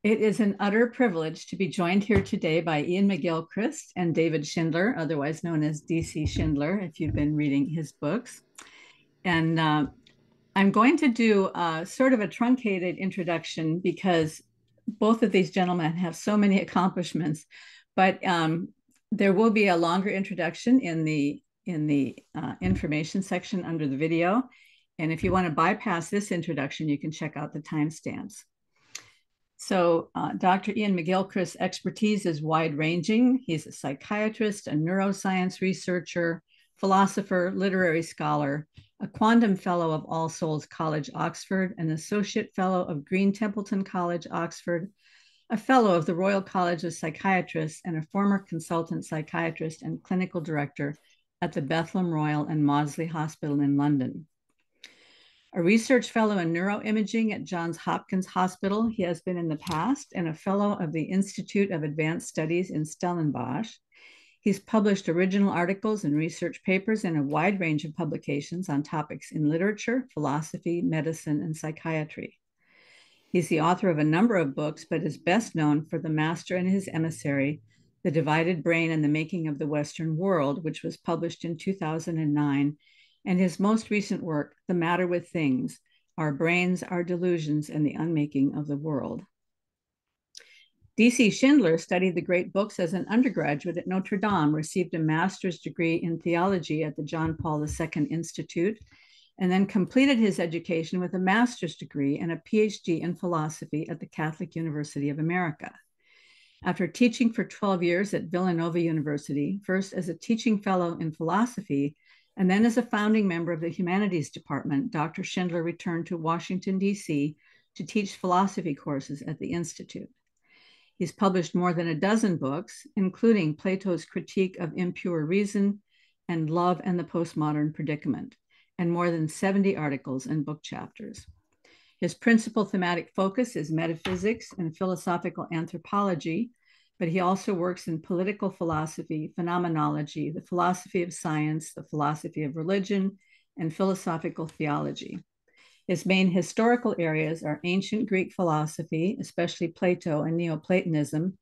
It is an utter privilege to be joined here today by Iain McGilchrist and David Schindler, otherwise known as DC Schindler, if you've been reading his books. And I'm going to do sort of a truncated introduction because both of these gentlemen have so many accomplishments, but there will be a longer introduction in the information section under the video. And if you want to bypass this introduction, you can check out the timestamps. So Dr. Iain McGilchrist's expertise is wide-ranging. He's a psychiatrist, a neuroscience researcher, philosopher, literary scholar, a quantum fellow of All Souls College, Oxford, an associate fellow of Green Templeton College, Oxford, a fellow of the Royal College of Psychiatrists, and a former consultant psychiatrist and clinical director at the Bethlem Royal and Maudsley Hospital in London. A research fellow in neuroimaging at Johns Hopkins Hospital, he has been in the past, and a fellow of the Institute of Advanced Studies in Stellenbosch. He's published original articles and research papers in a wide range of publications on topics in literature, philosophy, medicine, and psychiatry. He's the author of a number of books, but is best known for The Master and His Emissary, The Divided Brain and the Making of the Western World, which was published in 2009, and his most recent work, The Matter with Things, Our Brains, Our Delusions, and the Unmaking of the World. DC Schindler studied the great books as an undergraduate at Notre Dame, received a master's degree in theology at the John Paul II Institute, and then completed his education with a master's degree and a PhD in philosophy at the Catholic University of America. After teaching for 12 years at Villanova University, first as a teaching fellow in philosophy, and then as a founding member of the humanities department, Dr. Schindler returned to Washington, D.C. to teach philosophy courses at the Institute. He's published more than a dozen books, including Plato's Critique of Impure Reason and Love and the Postmodern Predicament, and more than 70 articles and book chapters. His principal thematic focus is metaphysics and philosophical anthropology, but he also works in political philosophy, phenomenology, the philosophy of science, the philosophy of religion, and philosophical theology. His main historical areas are ancient Greek philosophy, especially Plato and Neoplatonism,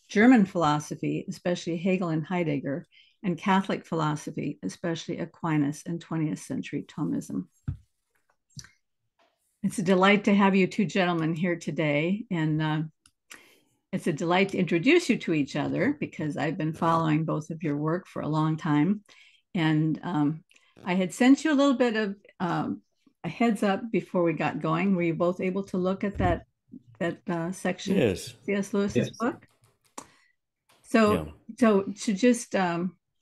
German philosophy, especially Hegel and Heidegger, and Catholic philosophy, especially Aquinas and 20th century Thomism. It's a delight to have you two gentlemen here today, and it's a delight to introduce you to each other because I've been following both of your work for a long time. And I had sent you a little bit of a heads up before we got going. Were you both able to look at that section? Yes. C.S. Lewis's book? So to just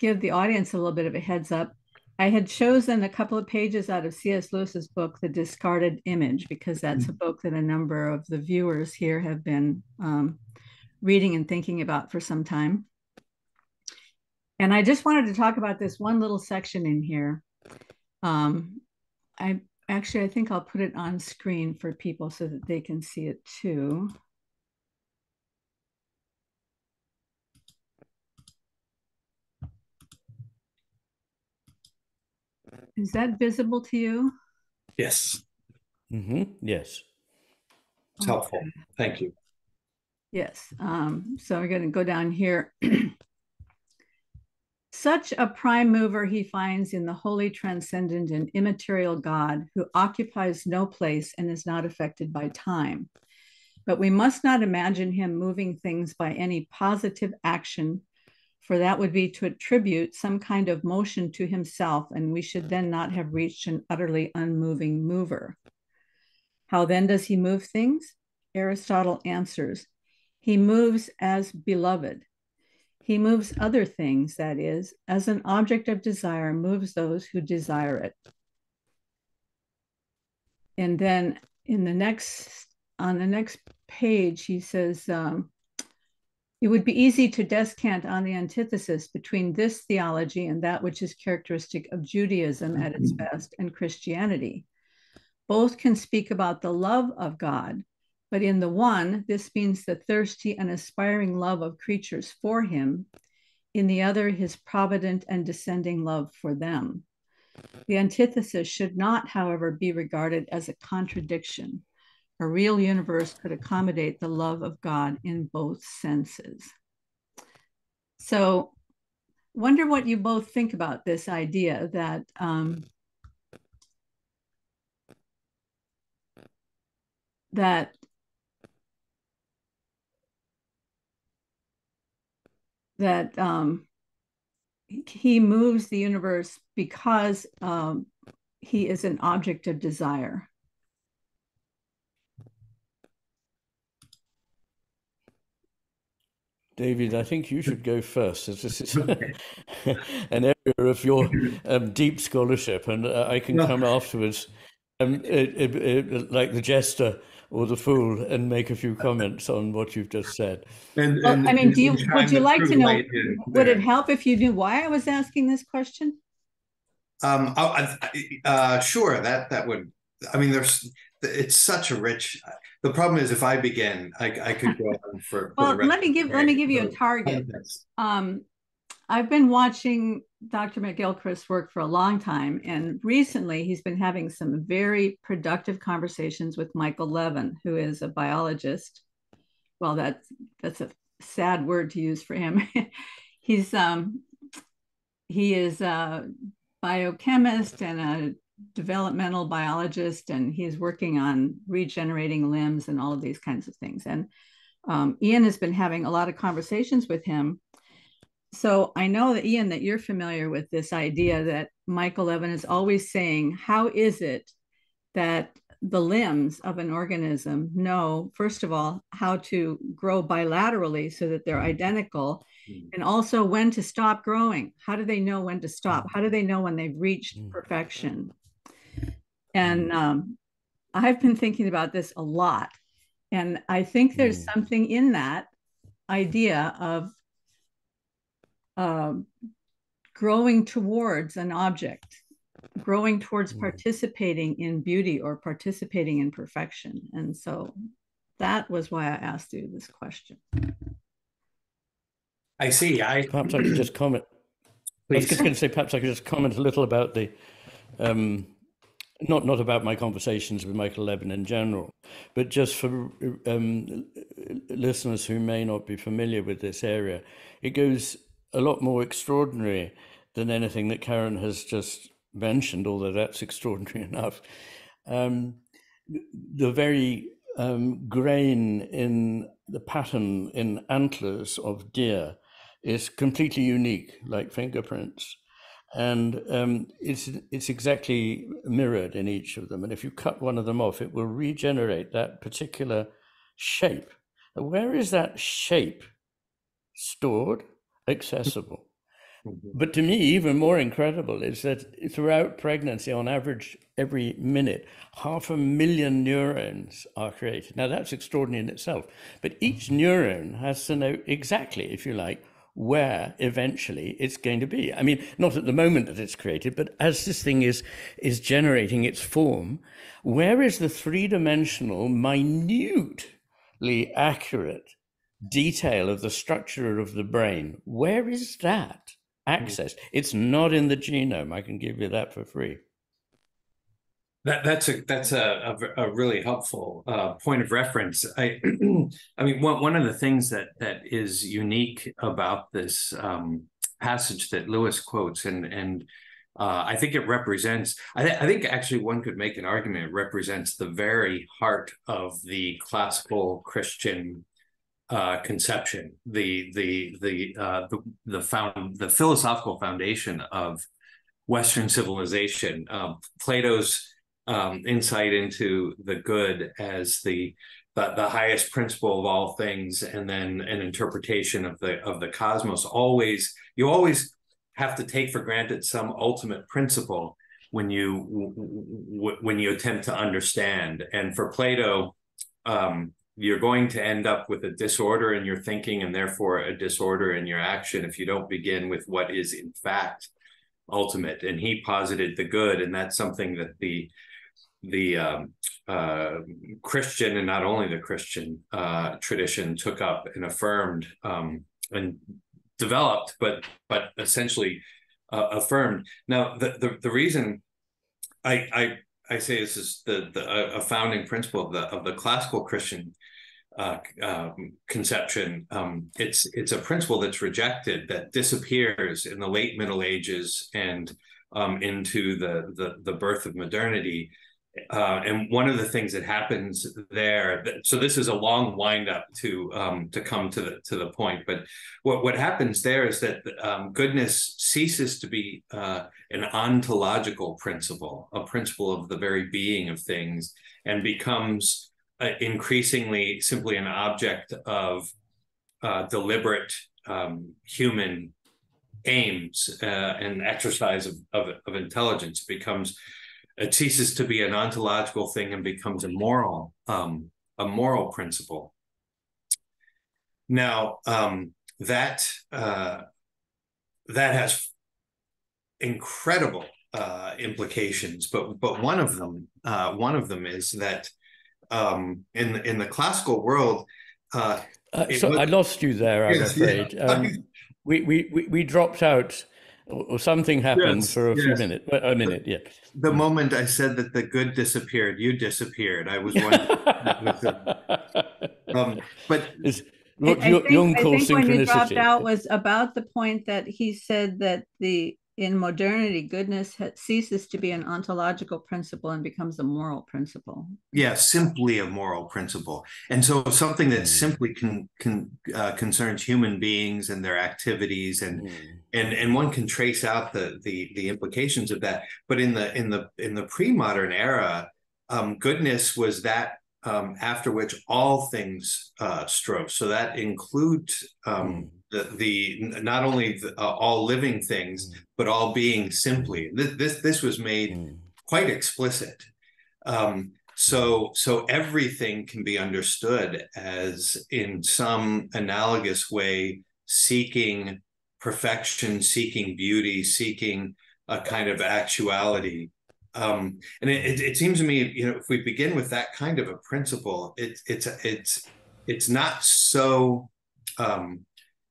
give the audience a little bit of a heads up, I had chosen a couple of pages out of C.S. Lewis's book, The Discarded Image, because that's a book that a number of the viewers here have been reading and thinking about for some time. And I just wanted to talk about this one little section in here. I think I'll put it on screen for people so that they can see it too. Is that visible to you? Yes. Yes. It's helpful. Thank you. Yes. So we're going to go down here. Such a prime mover he finds in the holy, transcendent, and immaterial God who occupies no place and is not affected by time. But we must not imagine him moving things by any positive action, for that would be to attribute some kind of motion to himself, and we should then not have reached an utterly unmoving mover. How then does he move things? Aristotle answers, he moves as beloved. He moves other things, that is, as an object of desire moves those who desire it. And then on the next page, he says, it would be easy to descant on the antithesis between this theology and that which is characteristic of Judaism at its best and Christianity. Both can speak about the love of God, but in the one, this means the thirsty and aspiring love of creatures for him. In the other, his provident and descending love for them. The antithesis should not, however, be regarded as a contradiction, a real universe could accommodate the love of God in both senses. So, wonder what you both think about this idea that he moves the universe because he is an object of desire. David, I think you should go first, as this is an area of your deep scholarship, and I can come afterwards, like the jester or the fool, and make a few comments on what you've just said. Well, I mean, would you like to know, would it help if you knew why I was asking this question? Sure, that would, I mean, it's such a rich, the problem is if I begin, I could go on for well, the rest let me give you a target. I've been watching Dr. McGilchrist's work for a long time, and recently he's been having some very productive conversations with Michael Levin, who is a biologist. Well, that's a sad word to use for him. He is a biochemist and a developmental biologist, and he's working on regenerating limbs and all of these kinds of things. And Iain has been having a lot of conversations with him. So I know that, Iain, that you're familiar with this idea that Michael Levin is always saying, how is it that the limbs of an organism know, first of all, how to grow bilaterally so that they're identical, and also when to stop growing? How do they know when to stop? How do they know when they've reached perfection? And I've been thinking about this a lot. And I think there's something in that idea of growing towards an object, growing towards participating in beauty or participating in perfection. And so that was why I asked you this question. I see. Perhaps I could just comment. Please. I was just going to say, perhaps I could just comment a little about the, not about my conversations with Michael Levin in general, but just for listeners who may not be familiar with this area, it goes a lot more extraordinary than anything that Karen has just mentioned, although that's extraordinary enough. The very grain in the pattern in antlers of deer is completely unique, like fingerprints. And it's exactly mirrored in each of them. And if you cut one of them off, it will regenerate that particular shape. Where is that shape stored? Accessible. But to me, even more incredible is that throughout pregnancy, on average, every minute, 500,000 neurons are created. Now, that's extraordinary in itself. But each neuron has to know exactly, if you like, where eventually it's going to be. I mean, not at the moment that it's created, but as this thing is generating its form, where is the three-dimensional, minutely accurate detail of the structure of the brain? Where is that access? It's not in the genome. I can give you that for free. That's a really helpful point of reference. I mean, one of the things that is unique about this passage that Lewis quotes, and I think it represents, I think actually one could make an argument, it represents the very heart of the classical Christian conception, the philosophical foundation of Western civilization. Plato's insight into the good as the highest principle of all things, and then an interpretation of the cosmos. You always have to take for granted some ultimate principle when you attempt to understand. And for Plato, you're going to end up with a disorder in your thinking and therefore a disorder in your action if you don't begin with what is in fact ultimate. And he posited the good, and that's something that the Christian, and not only the Christian tradition, took up and affirmed and developed, but essentially affirmed. Now, the reason I I say this is a founding principle of the classical Christian conception. It's a principle that's rejected, that disappears in the late Middle Ages and into the birth of modernity. And one of the things that happens there, so this is a long wind up to come to the point, but what happens there is that goodness ceases to be an ontological principle, a principle of the very being of things, and becomes increasingly simply an object of deliberate human aims and exercise of intelligence. It ceases to be an ontological thing and becomes a moral principle. Now, that has incredible implications, but one of them is that in the classical world, so I lost you there, I'm afraid. We dropped out, or something happened for a few minutes. A minute, yeah. The moment I said that the good disappeared, you disappeared. I was wondering. But I think when you dropped out was about the point that he said that in modernity, goodness ceases to be an ontological principle and becomes a moral principle. Yeah, simply a moral principle. And so something that simply concerns human beings and their activities, and one can trace out the implications of that. But in the pre-modern era, goodness was that after which all things strove. So that includes not only all living things, but all being simply. This was made quite explicit. So everything can be understood as, in some analogous way, seeking perfection, seeking beauty, seeking a kind of actuality. And it seems to me, if we begin with that kind of a principle, it's not so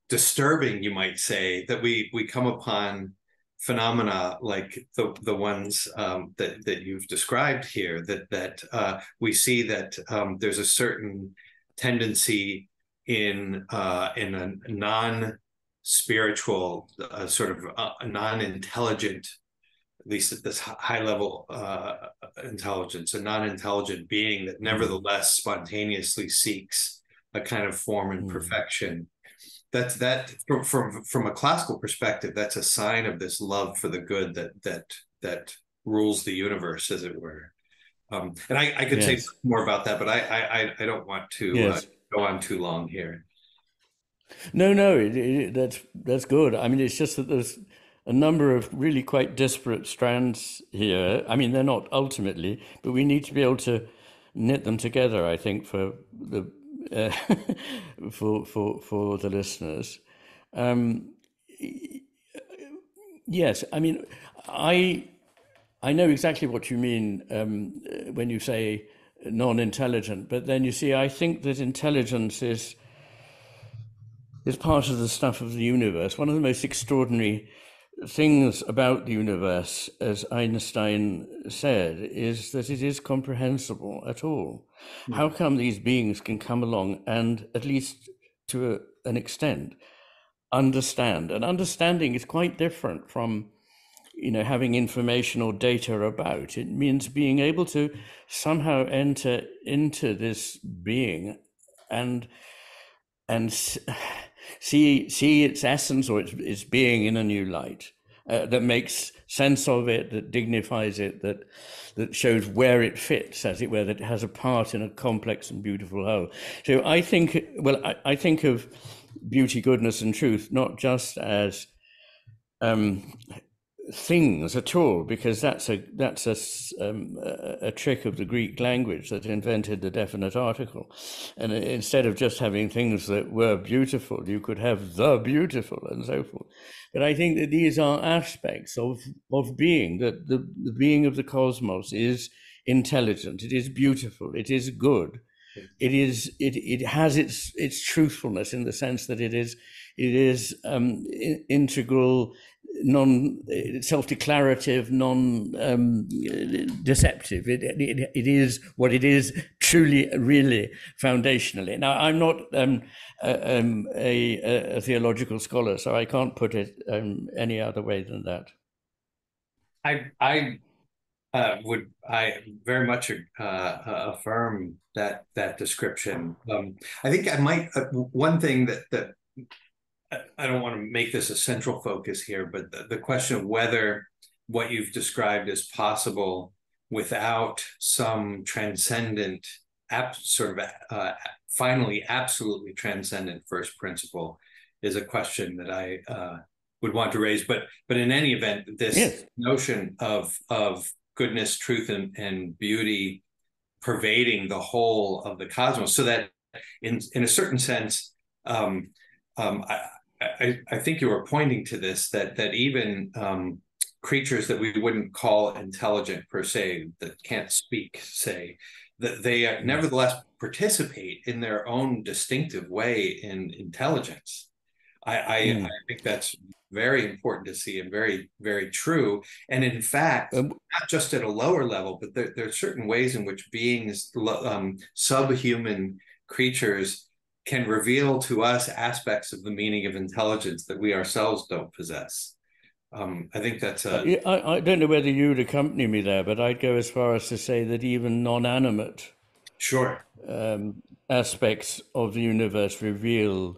disturbing, you might say, that we come upon phenomena like the ones that you've described here, that we see that there's a certain tendency in a non-spiritual sort of non-intelligent, at least at this high level intelligence, a non-intelligent being that nevertheless spontaneously seeks a kind of form and perfection. That from a classical perspective, that's a sign of this love for the good that rules the universe, as it were. And I could say more about that, but I don't want to go on too long here. No, that's good. I mean, it's just that there's a number of really quite disparate strands here. I mean, they're not ultimately, but we need to be able to knit them together, I think, for the for the listeners. Yes, I mean, I know exactly what you mean when you say non-intelligent, but then you see, I think that intelligence is part of the stuff of the universe. One of the most extraordinary things about the universe, as Einstein said, is that it is comprehensible at all. How come these beings can come along and, at least to an extent, understand? And understanding is quite different from, having information or data about. It means being able to somehow enter into this being and see its essence or its being in a new light, that makes sense of it, that dignifies it, that shows where it fits, as it were, that it has a part in a complex and beautiful whole. So I think of beauty, goodness, and truth not just as things at all, because that's a trick of the Greek language that invented the definite article. And instead of just having things that were beautiful, you could have the beautiful and so forth. But I think that these are aspects of being, that the being of the cosmos is intelligent, it is beautiful, it is good, it has its truthfulness, in the sense that it is integral, self-declarative, non-deceptive. It is what it is, truly, really, foundationally. Now, I'm not a theological scholar, so I can't put it any other way than that. I very much affirm that description. I think I might one thing that I don't want to make this a central focus here, but the question of whether what you've described is possible without some transcendent, finally absolutely transcendent first principle is a question that I would want to raise. But in any event, this notion of goodness, truth, and beauty pervading the whole of the cosmos, so that in a certain sense, I think you were pointing to this, that even creatures that we wouldn't call intelligent per se, that can't speak, say, that they nevertheless participate in their own distinctive way in intelligence. I think that's very important to see and very, very true. And in fact, not just at a lower level, but there are certain ways in which beings, subhuman creatures, can reveal to us aspects of the meaning of intelligence that we ourselves don't possess. I think that's I don't know whether you would accompany me there, but I'd go as far as to say that even non-animate aspects of the universe reveal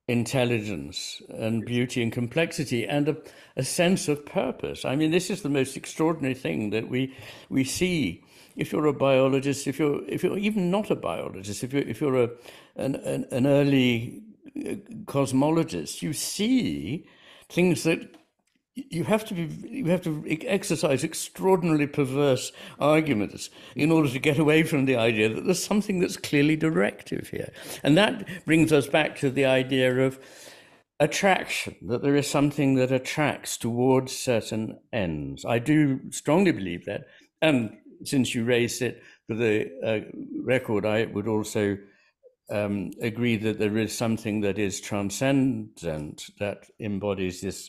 intelligence and beauty and complexity and a sense of purpose. I mean, this is the most extraordinary thing that we see. If you're a biologist, if you're even not a biologist, if you're an early cosmologist, you see things that you have to exercise extraordinarily perverse arguments in order to get away from the idea that there's something that's clearly directive here. And that brings us back to the idea of attraction, that there is something that attracts towards certain ends. I do strongly believe that. And since you raised it for the record, I would also agree that there is something that is transcendent, that embodies this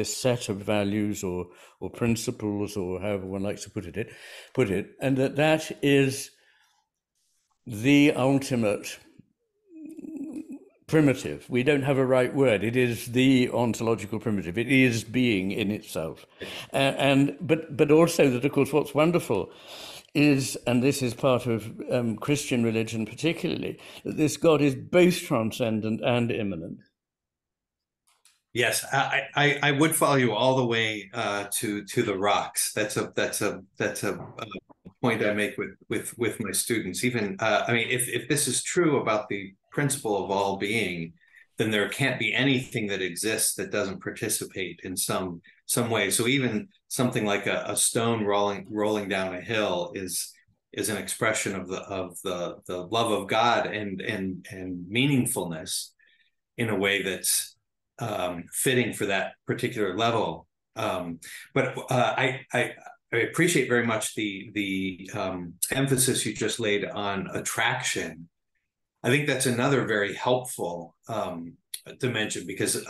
set of values or principles, or however one likes to put it, and that is the ultimate primitive. We don't have a right word. It is the ontological primitive. It is being in itself, but also that, of course, what's wonderful is, and this is part of Christian religion particularly, that this God is both transcendent and immanent. Yes, I would follow you all the way to the rocks. That's a point I make with my students. Even I mean, if this is true about the principle of all being, then there can't be anything that exists that doesn't participate in some way. So even something like a stone rolling down a hill is an expression of the love of God and meaningfulness in a way that's fitting for that particular level. But I appreciate very much the emphasis you just laid on attraction. I think that's another very helpful dimension, because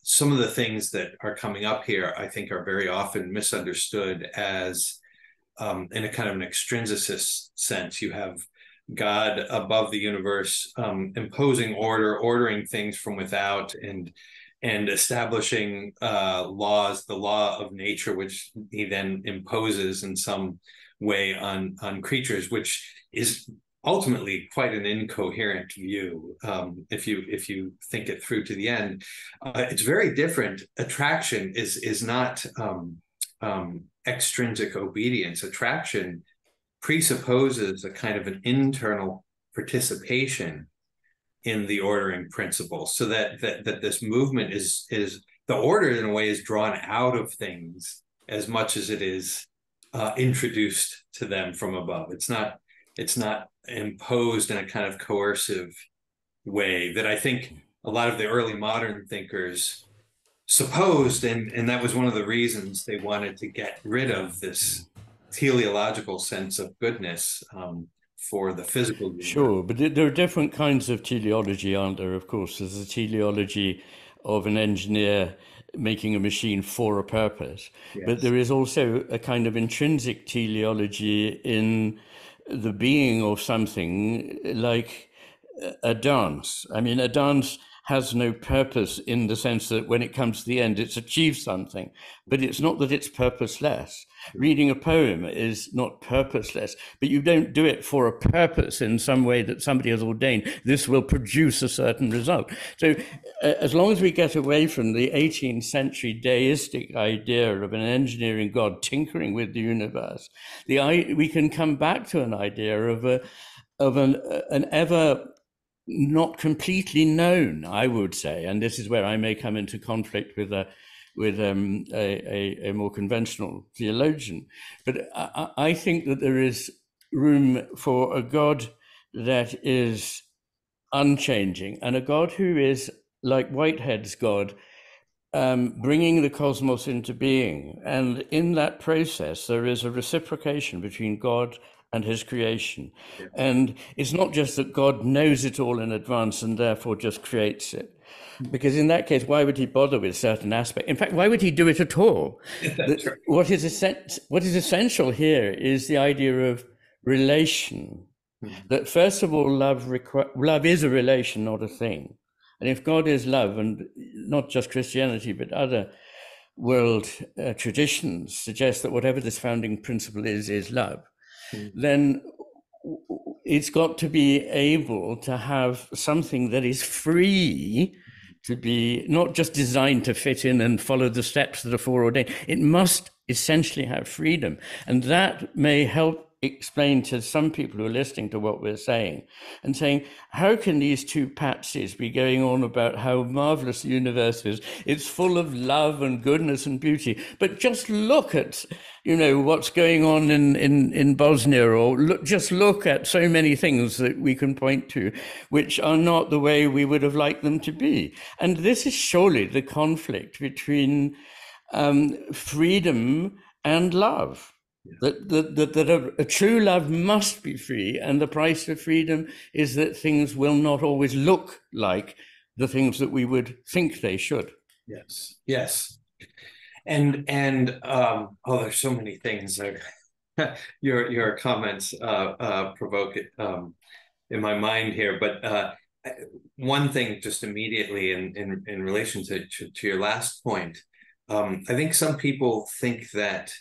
some of the things that are coming up here, I think, are very often misunderstood as in a kind of an extrinsicist sense. You have God above the universe, imposing order, ordering things from without, and establishing laws, the law of nature, which he then imposes in some way on creatures, which is ultimately quite an incoherent view if you think it through to the end. It's very different. Attraction is not extrinsic obedience. Attraction presupposes a kind of an internal participation in the ordering principle, so that this movement is the order, in a way, is drawn out of things as much as it is introduced to them from above. It's not imposed in a kind of coercive way that I think a lot of the early modern thinkers supposed, and that was one of the reasons they wanted to get rid of this teleological sense of goodness for the physical universe. Sure, but there are different kinds of teleology, aren't there? Of course, there's a teleology of an engineer making a machine for a purpose. Yes. But there is also a kind of intrinsic teleology in the being of something, like a dance. I mean, a dance has no purpose in the sense that when it comes to the end, it's achieved something, but it's not that it's purposeless. Reading a poem is not purposeless, but you don't do it for a purpose in some way that somebody has ordained. This will produce a certain result. So as long as we get away from the 18th century deistic idea of an engineering God tinkering with the universe, we can come back to an idea of an ever not completely known, I would say, and this is where I may come into conflict with a more conventional theologian. But I think that there is room for a God that is unchanging, and a God who is like Whitehead's God, bringing the cosmos into being. And in that process, there is a reciprocation between God and his creation. Yes. And it's not just that God knows it all in advance and therefore just creates it. Because in that case, why would he bother with certain aspects? In fact, why would he do it at all? Right. What is essential here is the idea of relation. That first of all, love is a relation, not a thing. And if God is love, and not just Christianity, but other world traditions suggest that whatever this founding principle is love, then it's got to be able to have something that is free to be not just designed to fit in and follow the steps that are foreordained. It must essentially have freedom. And that may help explain to some people who are listening to what we're saying and saying, how can these two patsies be going on about how marvelous the universe is? It's full of love and goodness and beauty. But just look at, what's going on in Bosnia, or just look at so many things that we can point to, which are not the way we would have liked them to be. And this is surely the conflict between freedom and love. That a true love must be free, and the price of freedom is that things will not always look like the things that we would think they should. Yes. And there's so many things. Your comments provoke it in my mind here. But one thing, just immediately in relation to your last point, I think some people think that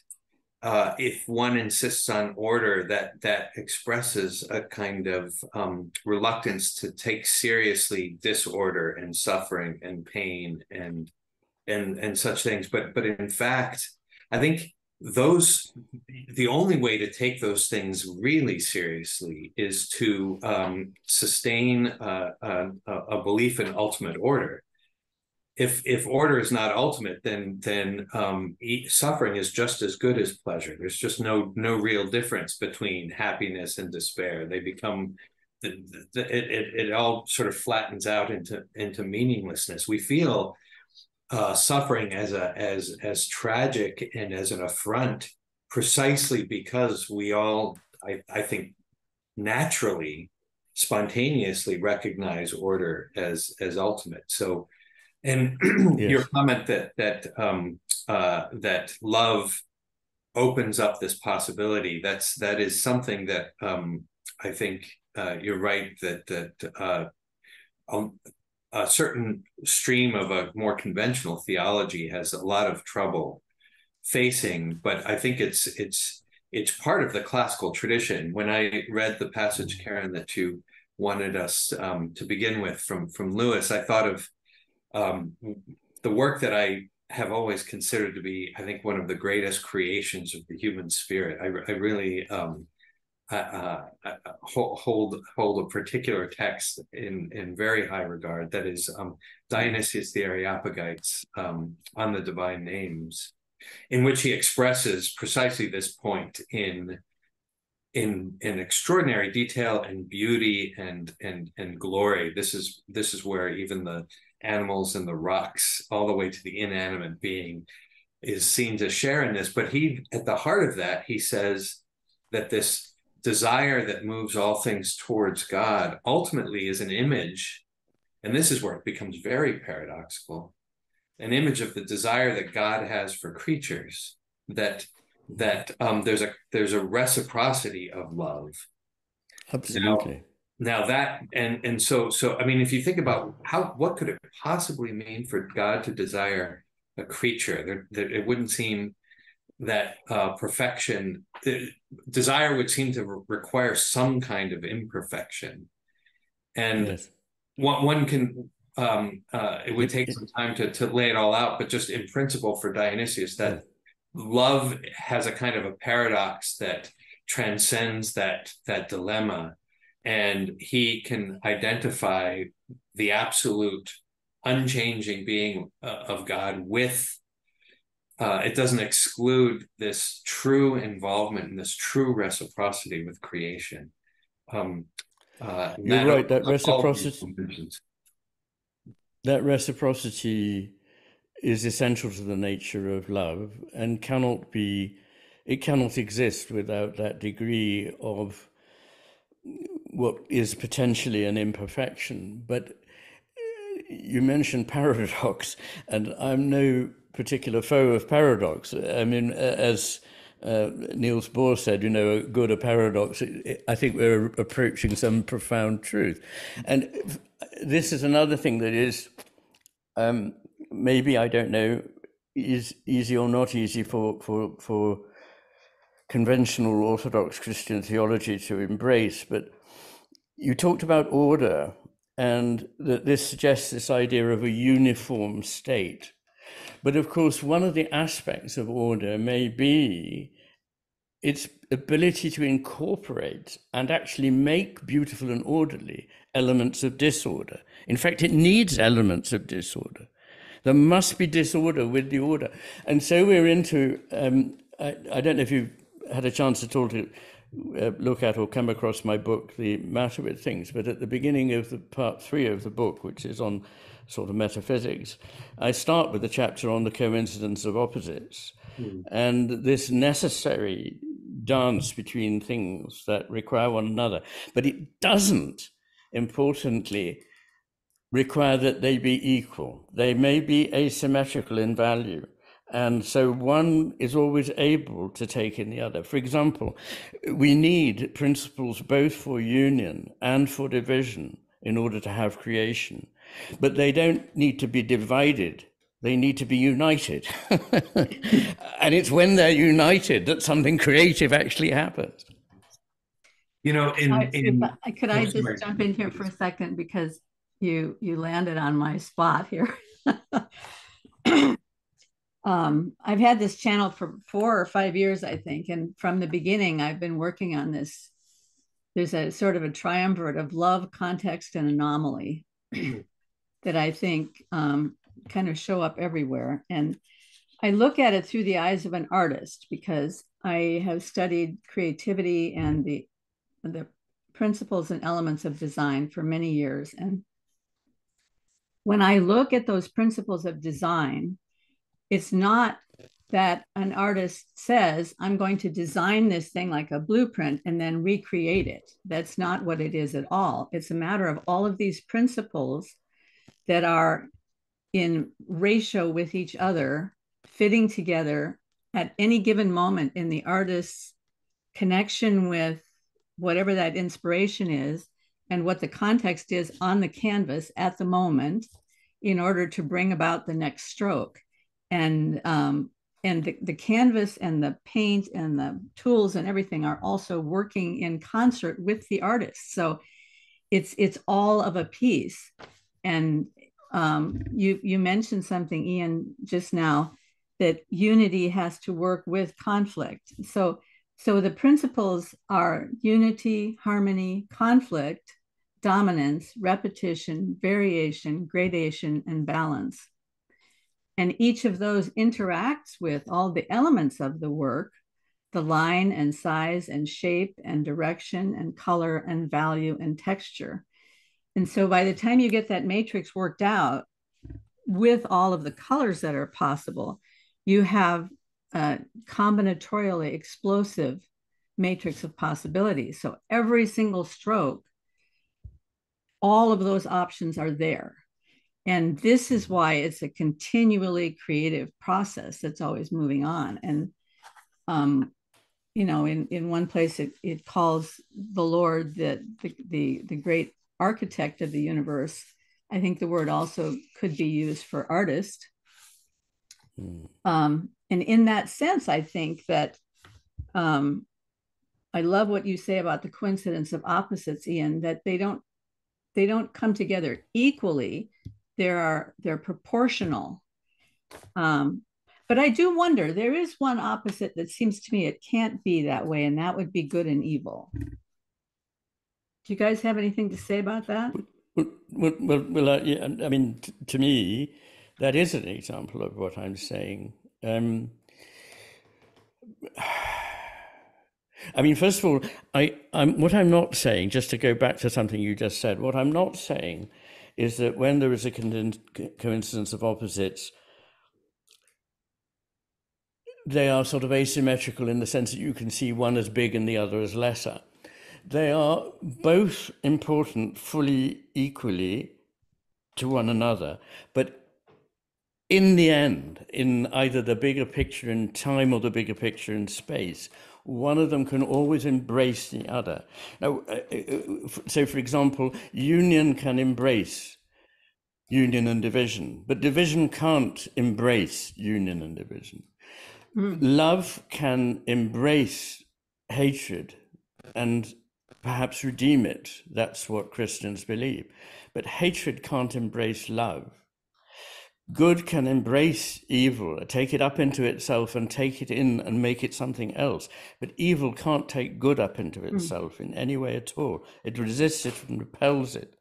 if one insists on order, that expresses a kind of reluctance to take seriously disorder and suffering and pain and such things. But in fact, I think the only way to take those things really seriously is to sustain a belief in ultimate order. If order is not ultimate, then suffering is just as good as pleasure. There's just no real difference between happiness and despair. They become it all sort of flattens out into meaninglessness. We feel suffering as tragic and as an affront precisely because we all, I think, naturally, spontaneously recognize order as ultimate. So. And yes. Your comment that love opens up this possibility, that is something that I think you're right that a certain stream of a more conventional theology has a lot of trouble facing, but I think it's part of the classical tradition. When I read the passage, Karen, that you wanted us to begin with from Lewis, I thought of the work that I have always considered to be, I think, one of the greatest creations of the human spirit. I really hold a particular text in very high regard. That is Dionysius the Areopagites on the divine names, in which he expresses precisely this point in extraordinary detail and beauty and glory. This is where even the animals and the rocks, all the way to the inanimate being, is seen to share in this. But at the heart of that, he says that this desire that moves all things towards God ultimately is an image, and this is where it becomes very paradoxical, an image of the desire that God has for creatures, that there's a reciprocity of love. Absolutely. Now that and so I mean, if you think about what could it possibly mean for God to desire a creature, it wouldn't seem that perfection, desire would seem to require some kind of imperfection, and yes. one can it would take some time to lay it all out, but just in principle for Dionysius, that love has a kind of a paradox that transcends that dilemma, and he can identify the absolute unchanging being of God with it doesn't exclude this true involvement and this true reciprocity with creation. You're right, that reciprocity is essential to the nature of love and cannot exist without that degree of what is potentially an imperfection. But you mentioned paradox, and I'm no particular foe of paradox. I mean, as Niels Bohr said, a good a paradox, I think we're approaching some profound truth. And this is another thing that is, maybe, I don't know, is easy or not easy for conventional Orthodox Christian theology to embrace. But you talked about order, and that this suggests this idea of a uniform state. But of course, one of the aspects of order may be its ability to incorporate and actually make beautiful and orderly elements of disorder. In fact, it needs elements of disorder. There must be disorder with the order. And so we're into, I don't know if you've had a chance at all to look at or come across my book, The Matter with Things, but at the beginning of the part 3 of the book, which is on sort of metaphysics, I start with a chapter on the coincidence of opposites and this necessary dance between things that require one another. But it doesn't, importantly, require that they be equal. They may be asymmetrical in value. And so one is always able to take in the other. For example, we need principles both for union and for division in order to have creation. But they don't need to be divided. They need to be united. And it's when they're united that something creative actually happens. Could I just jump in here for a second, because you landed on my spot here. I've had this channel for 4 or 5 years, I think. And from the beginning, I've been working on this. There's a sort of a triumvirate of love, context, and anomaly that I think kind of show up everywhere. And I look at it through the eyes of an artist, because I have studied creativity and the principles and elements of design for many years. And when I look at those principles of design, it's not that an artist says, I'm going to design this thing like a blueprint and then recreate it. That's not what it is at all. It's a matter of all of these principles that are in ratio with each other, fitting together at any given moment in the artist's connection with whatever that inspiration is and what the context is on the canvas at the moment in order to bring about the next stroke. And the canvas and the paint and the tools and everything are also working in concert with the artist. So it's all of a piece. And you mentioned something, Iain, just now, that unity has to work with conflict. So the principles are unity, harmony, conflict, dominance, repetition, variation, gradation, and balance. And each of those interacts with all the elements of the work, the line and size and shape and direction and color and value and texture. And so by the time you get that matrix worked out with all of the colors that are possible, you have a combinatorially explosive matrix of possibilities. So every single stroke all of those options are there. And this is why it's a continually creative process that's always moving on. And, in one place it calls the Lord the great architect of the universe. I think the word also could be used for artist. And in that sense, I think that I love what you say about the coincidence of opposites, Iain, that they don't come together equally. They're proportional. But I do wonder, there is one opposite that seems to me it can't be that way, and that would be good and evil. Do you guys have anything to say about that? Well, yeah, I mean, to me, that is an example of what I'm saying. I mean, first of all, what I'm not saying, just to go back to something you just said, what I'm not saying is that when there is a coincidence of opposites, they are sort of asymmetrical in the sense that you can see one as big and the other as lesser. They are both important fully equally to one another, but in the end, in either the bigger picture in time or the bigger picture in space, one of them can always embrace the other. Now, so for example, union can embrace union and division, but division can't embrace union and division. Love can embrace hatred and perhaps redeem it. That's what Christians believe. But hatred can't embrace love. Good can embrace evil, take it up into itself and take it in and make it something else. But evil can't take good up into itself in any way at all. It resists it and repels it.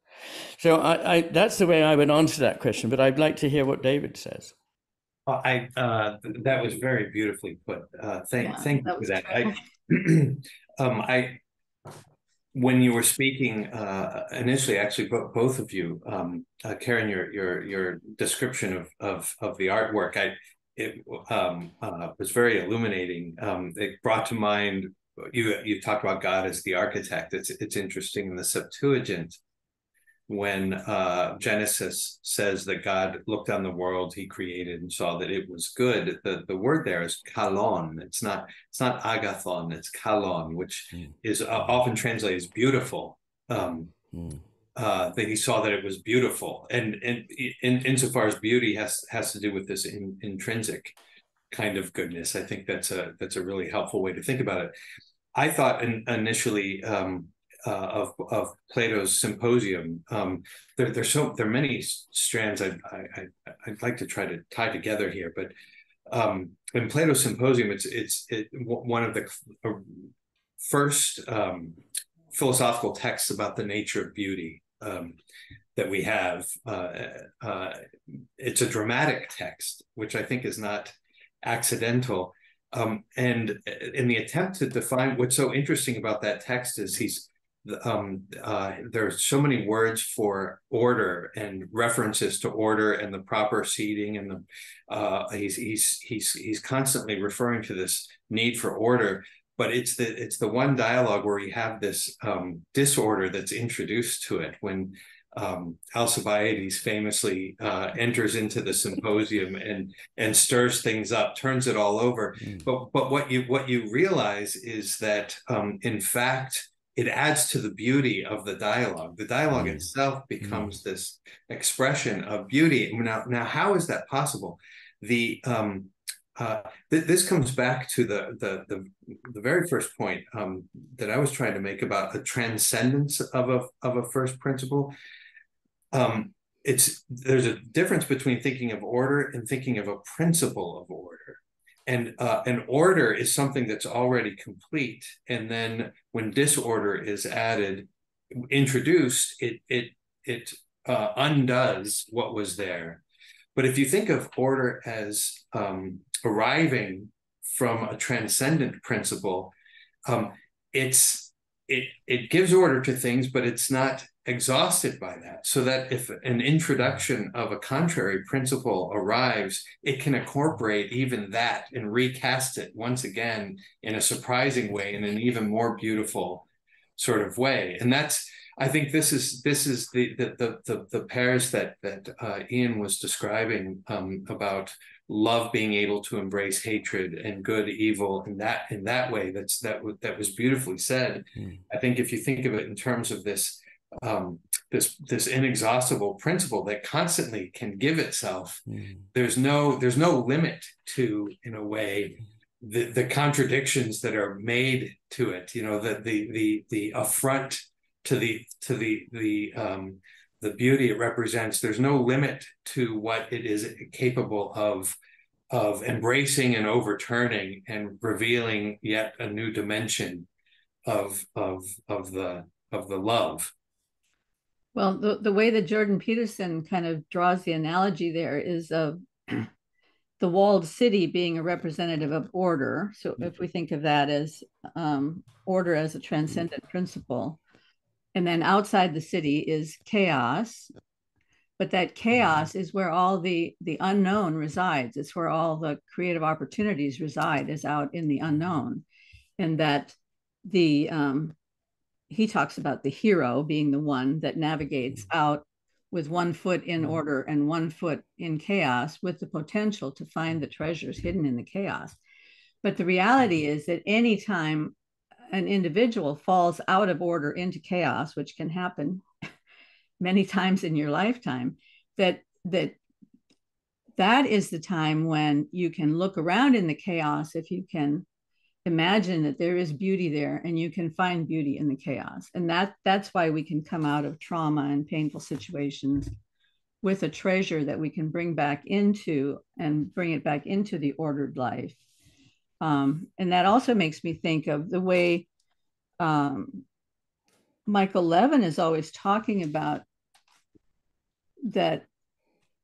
So that's the way I would answer that question, but I'd like to hear what David says. Well, that was very beautifully put. Thank you for that. When you were speaking initially, actually, both of you, Karen, your description of the artwork, it was very illuminating. It brought to mind you talked about God as the architect. It's interesting in the Septuagint, when Genesis says that God looked on the world he created and saw that it was good, the word there is kalon. It's not agathon, it's kalon, which is often translated as beautiful. That he saw that it was beautiful, and insofar as beauty has to do with this intrinsic kind of goodness, I think that's a really helpful way to think about it. I thought initially of Plato's Symposium. There are many strands I'd like to try to tie together here, but in Plato's Symposium, it's one of the first philosophical texts about the nature of beauty that we have. It's a dramatic text, which I think is not accidental. And in the attempt to define, what's so interesting about that text is there's so many words for order and references to order and the proper seating, and he's constantly referring to this need for order. But it's the one dialogue where you have this disorder that's introduced to it when Alcibiades famously enters into the Symposium and stirs things up, turns it all over. But what you realize is that in fact, it adds to the beauty of the dialogue. The dialogue itself becomes this expression of beauty. Now, how is that possible? This comes back to the very first point that I was trying to make about a transcendence of a first principle. There's a difference between thinking of order and thinking of a principle of order. And an order is something that's already complete, and then when disorder is introduced, it undoes what was there. But if you think of order as arriving from a transcendent principle, it gives order to things, but it's not exhausted by that. So that if an introduction of a contrary principle arrives, it can incorporate even that and recast it once again in a surprising way, in an even more beautiful sort of way. And that's, I think this is the pairs that Iain was describing, about love being able to embrace hatred and good, evil, in that way. That was beautifully said. I think if you think of it in terms of this this inexhaustible principle that constantly can give itself, there's no limit to, in a way, the contradictions that are made to it. You know, the affront to the beauty it represents. There's no limit to what it is capable of embracing and overturning and revealing yet a new dimension of the love. Well, the way that Jordan Peterson kind of draws the analogy there is of the walled city being a representative of order. So if we think of that as order as a transcendent principle, and then outside the city is chaos, but that chaos is where all the unknown resides. It's where all the creative opportunities reside, is out in the unknown. And that he talks about the hero being the one that navigates out with one foot in order and one foot in chaos, with the potential to find the treasures hidden in the chaos. But the reality is that anytime an individual falls out of order into chaos, which can happen many times in your lifetime, that is the time when you can look around in the chaos, if you can imagine that there is beauty there, and you can find beauty in the chaos. And that's why we can come out of trauma and painful situations with a treasure that we can bring back into the ordered life. And that also makes me think of the way Michael Levin is always talking about that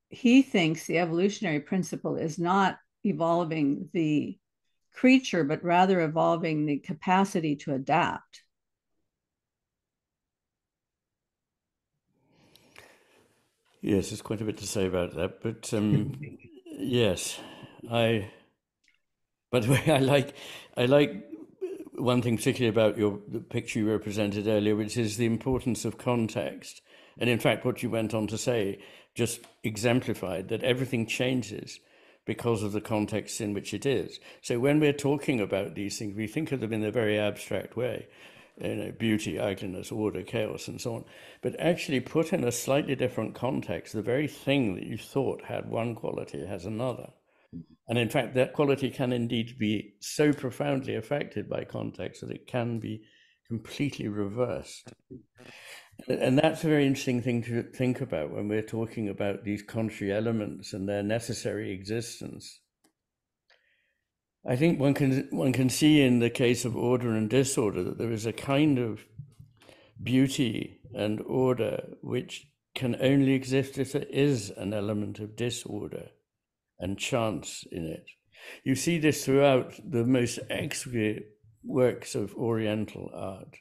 he thinks the evolutionary principle is not evolving the creature, but rather evolving the capacity to adapt. Yes, there's quite a bit to say about that, but yes, by the way, I like one thing particularly about the picture you represented earlier, which is the importance of context. And in fact, what you went on to say just exemplified that everything changes because of the context in which it is. So when we're talking about these things, we think of them in a very abstract way, you know, beauty, ugliness, order, chaos, and so on. But actually put in a slightly different context, the very thing that you thought had one quality has another. And in fact, that quality can indeed be so profoundly affected by context that it can be completely reversed. And that's a very interesting thing to think about when we're talking about these contrary elements and their necessary existence. I think one can see in the case of order and disorder that there is a kind of beauty and order which can only exist if there is an element of disorder and chance in it. You see this throughout the most exquisite works of Oriental art.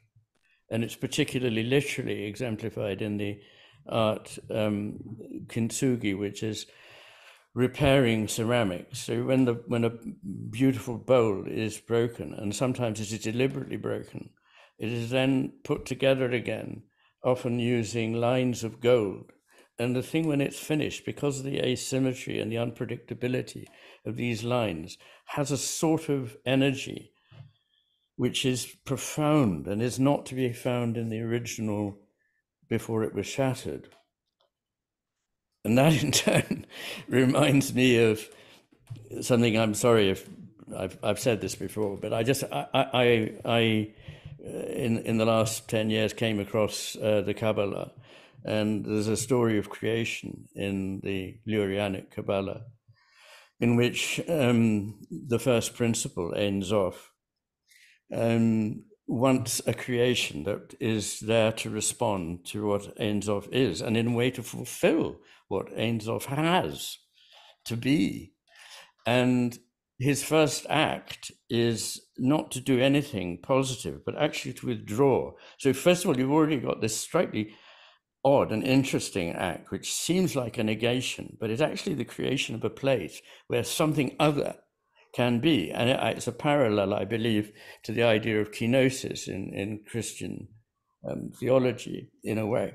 And it's particularly literally exemplified in the art kintsugi, which is repairing ceramics. So when a beautiful bowl is broken, and sometimes it is deliberately broken, it is then put together again, often using lines of gold. And the thing, when it's finished, because of the asymmetry and the unpredictability of these lines, has a sort of energy which is profound and is not to be found in the original before it was shattered. And that in turn reminds me of something. I'm sorry if I've said this before, but I in the last 10 years came across the Kabbalah, and there's a story of creation in the Lurianic Kabbalah, in which the first principle, Ein Sof, wants a creation that is there to respond to what Ein Sof is, and in a way to fulfill what Ein Sof has to be. And his first act is not to do anything positive, but actually to withdraw. So first of all, you've already got this slightly odd and interesting act, which seems like a negation, but it's actually the creation of a place where something other can be. And it's a parallel, I believe, to the idea of kenosis in Christian theology in a way.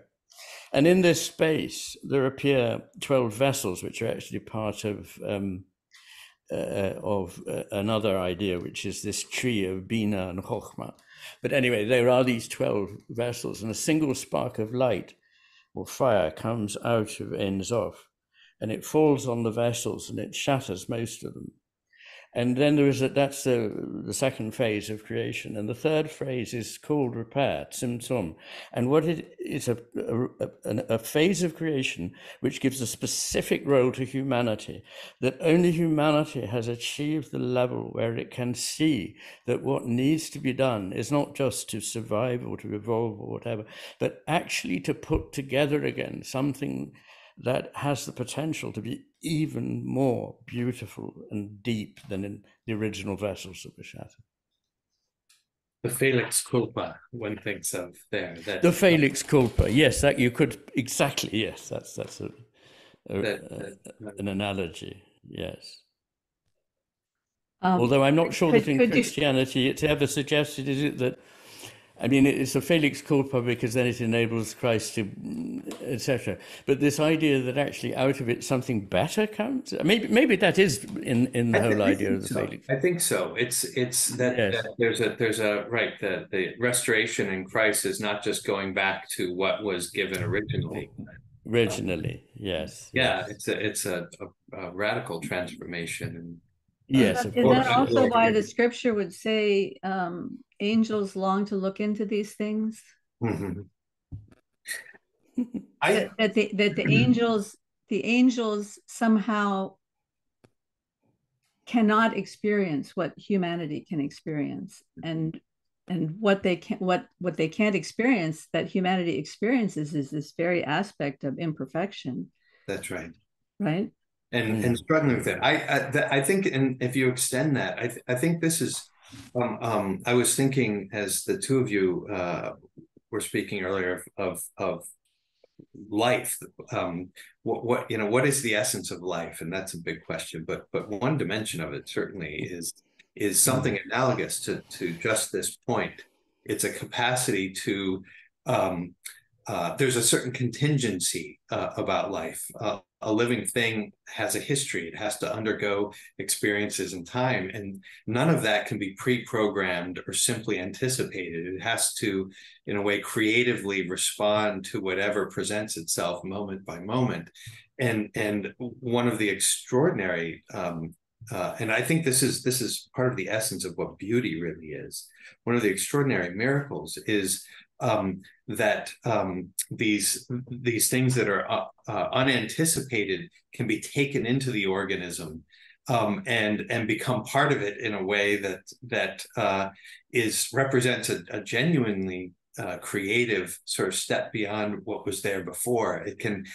And in this space, there appear 12 vessels, which are actually part of another idea, which is this tree of Bina and Chokhmah. But anyway, there are these 12 vessels, and a single spark of light or fire comes out of Ein Sof, and it falls on the vessels, and it shatters most of them. And then that's the second phase of creation. And the third phase is called repair, tzimtzum. And what it is a phase of creation which gives a specific role to humanity, that only humanity has achieved the level where it can see that what needs to be done is not just to survive or to evolve or whatever, but actually to put together again something that has the potential to be even more beautiful and deep than in the original vessels that were shattered. The Felix culpa, one thinks of there. The Felix culpa, yes, that you could exactly, yes, that's an analogy, yes. Although I'm not sure that in Christianity it's ever suggested, is it, that I mean, it's a Felix culpa because then it enables Christ to, etc. But this idea that actually out of it something better comes, maybe that is in the whole idea of the Felix. I think so. It's that, yes. That there's a right, the restoration in Christ is not just going back to what was given originally. Yes. Yeah, yes. It's a radical transformation. And yes, is that also why the scripture would say angels long to look into these things? Mm-hmm. that the angels somehow cannot experience what humanity can experience, and what they can't experience, that humanity experiences, is this very aspect of imperfection. That's right. Right. And struggling with it. I think, and if you extend that, I think this is, I was thinking as the two of you were speaking earlier of life, what is the essence of life? And that's a big question, but one dimension of it certainly is something analogous to just this point. It's a capacity to, there's a certain contingency about life. A living thing has a history. It has to undergo experiences in time, and none of that can be pre-programmed or simply anticipated. It has to, in a way, creatively respond to whatever presents itself moment by moment. And one of the extraordinary, and I think this is part of the essence of what beauty really is. One of the extraordinary miracles is that these things that are unanticipated can be taken into the organism and become part of it in a way that represents a genuinely creative sort of step beyond what was there before. It can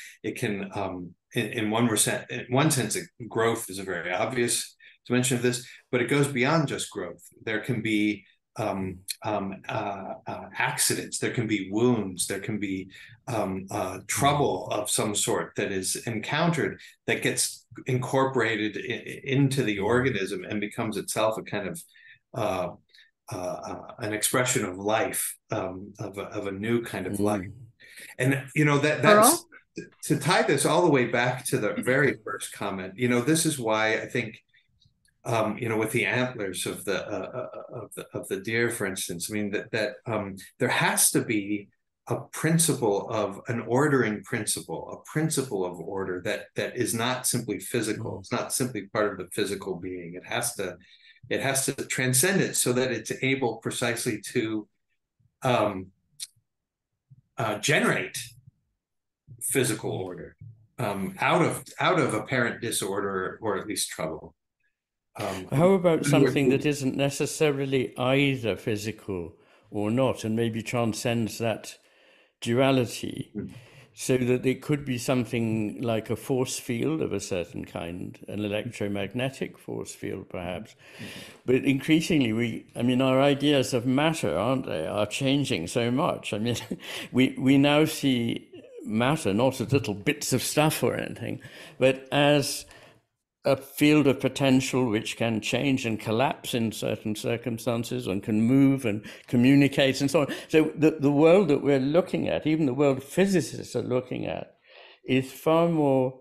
in one sense, growth is a very obvious dimension of this, but it goes beyond just growth. There can be accidents, there can be wounds, there can be trouble of some sort that is encountered that gets incorporated into the organism and becomes itself a kind of an expression of life, of a new kind of life. And that's to tie this all the way back to the very first comment. This is why I think with the antlers of the deer, for instance, I mean that there has to be a principle of an ordering principle, a principle of order that is not simply physical. It's not simply part of the physical being. It has to transcend it so that it's able precisely to generate physical order out of apparent disorder, or at least trouble. How about something that isn't necessarily either physical or not, and maybe transcends that duality, so that it could be something like a force field of a certain kind, an electromagnetic force field perhaps. But increasingly our ideas of matter, aren't they, are changing so much. I mean, we now see matter not as little bits of stuff or anything, but as a field of potential which can change and collapse in certain circumstances and can move and communicate and so on. So the world that we're looking at, even the world physicists are looking at, is far more,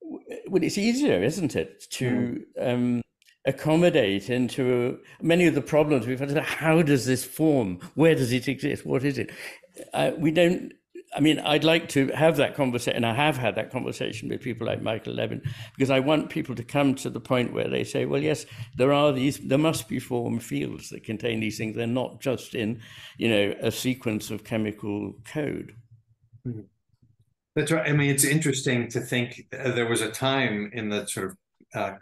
well, it's easier, isn't it, to accommodate into many of the problems we've had. How does this form? Where does it exist? What is it? We don't, I mean, I'd like to have that conversation, and I have had that conversation with people like Michael Levin, because I want people to come to the point where they say, well, yes, there must be form fields that contain these things. They're not just in, a sequence of chemical code. Mm-hmm. That's right. I mean, it's interesting to think there was a time in the sort of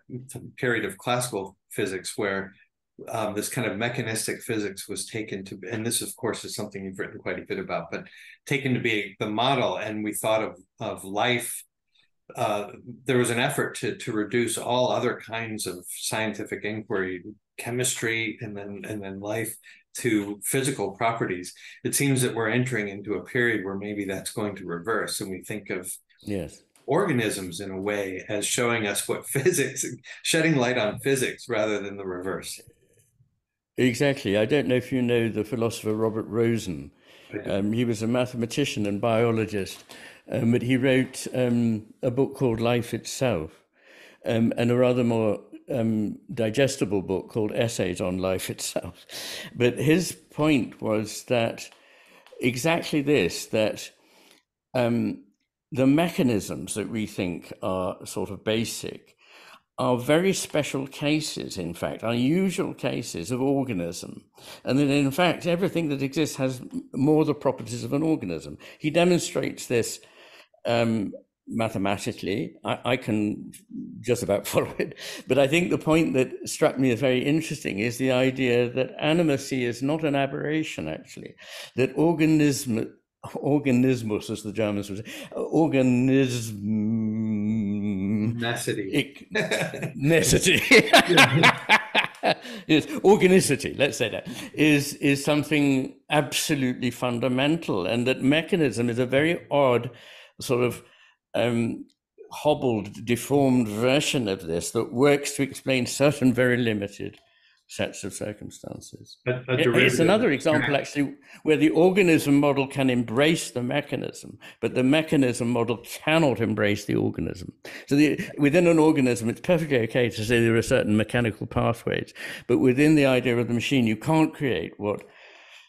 period of classical physics where this kind of mechanistic physics was taken to, and this, of course, is something you've written quite a bit about, but taken to be the model. And we thought of life. There was an effort to reduce all other kinds of scientific inquiry, chemistry, and then life, to physical properties. It seems that we're entering into a period where maybe that's going to reverse, and we think of organisms in a way as showing us what physics, shedding light on physics rather than the reverse. Exactly. I don't know if you know the philosopher Robert Rosen. He was a mathematician and biologist, but he wrote a book called Life Itself, and a rather more digestible book called Essays on Life Itself. But his point was that exactly this, that the mechanisms that we think are sort of basic are very special cases, in fact, unusual cases of organism. And that, in fact, everything that exists has more the properties of an organism. He demonstrates this mathematically. I can just about follow it. But I think the point that struck me as very interesting is the idea that animacy is not an aberration, actually, that organismus, as the Germans would say, necessity. Yes, organicity, let's say that, is something absolutely fundamental, and that mechanism is a very odd sort of hobbled, deformed version of this that works to explain certain very limited sets of circumstances. It's another example, actually, where the organism model can embrace the mechanism, but the mechanism model cannot embrace the organism. So within an organism, it's perfectly okay to say there are certain mechanical pathways, but within the idea of the machine, you can't create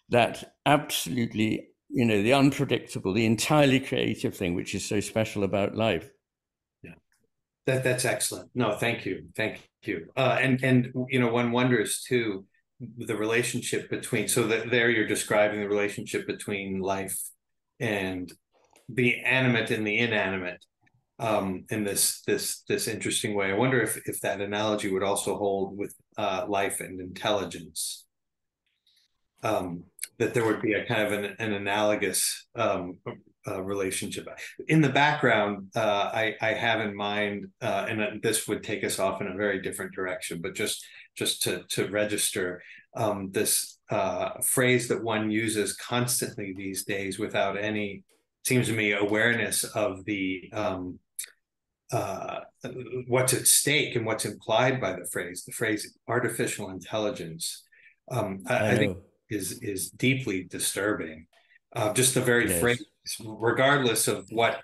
that absolutely, the unpredictable, the entirely creative thing, which is so special about life. That's excellent. No, thank you. And one wonders too, the relationship between, so that there you're describing the relationship between life and the animate and the inanimate in this interesting way. I wonder if that analogy would also hold with life and intelligence. That there would be a kind of an analogous relationship. In the background, I have in mind, and this would take us off in a very different direction, but just to register this phrase that one uses constantly these days without any, seems to me, awareness of the what's at stake and what's implied by the phrase artificial intelligence. I think is deeply disturbing. Just the very phrase, regardless of what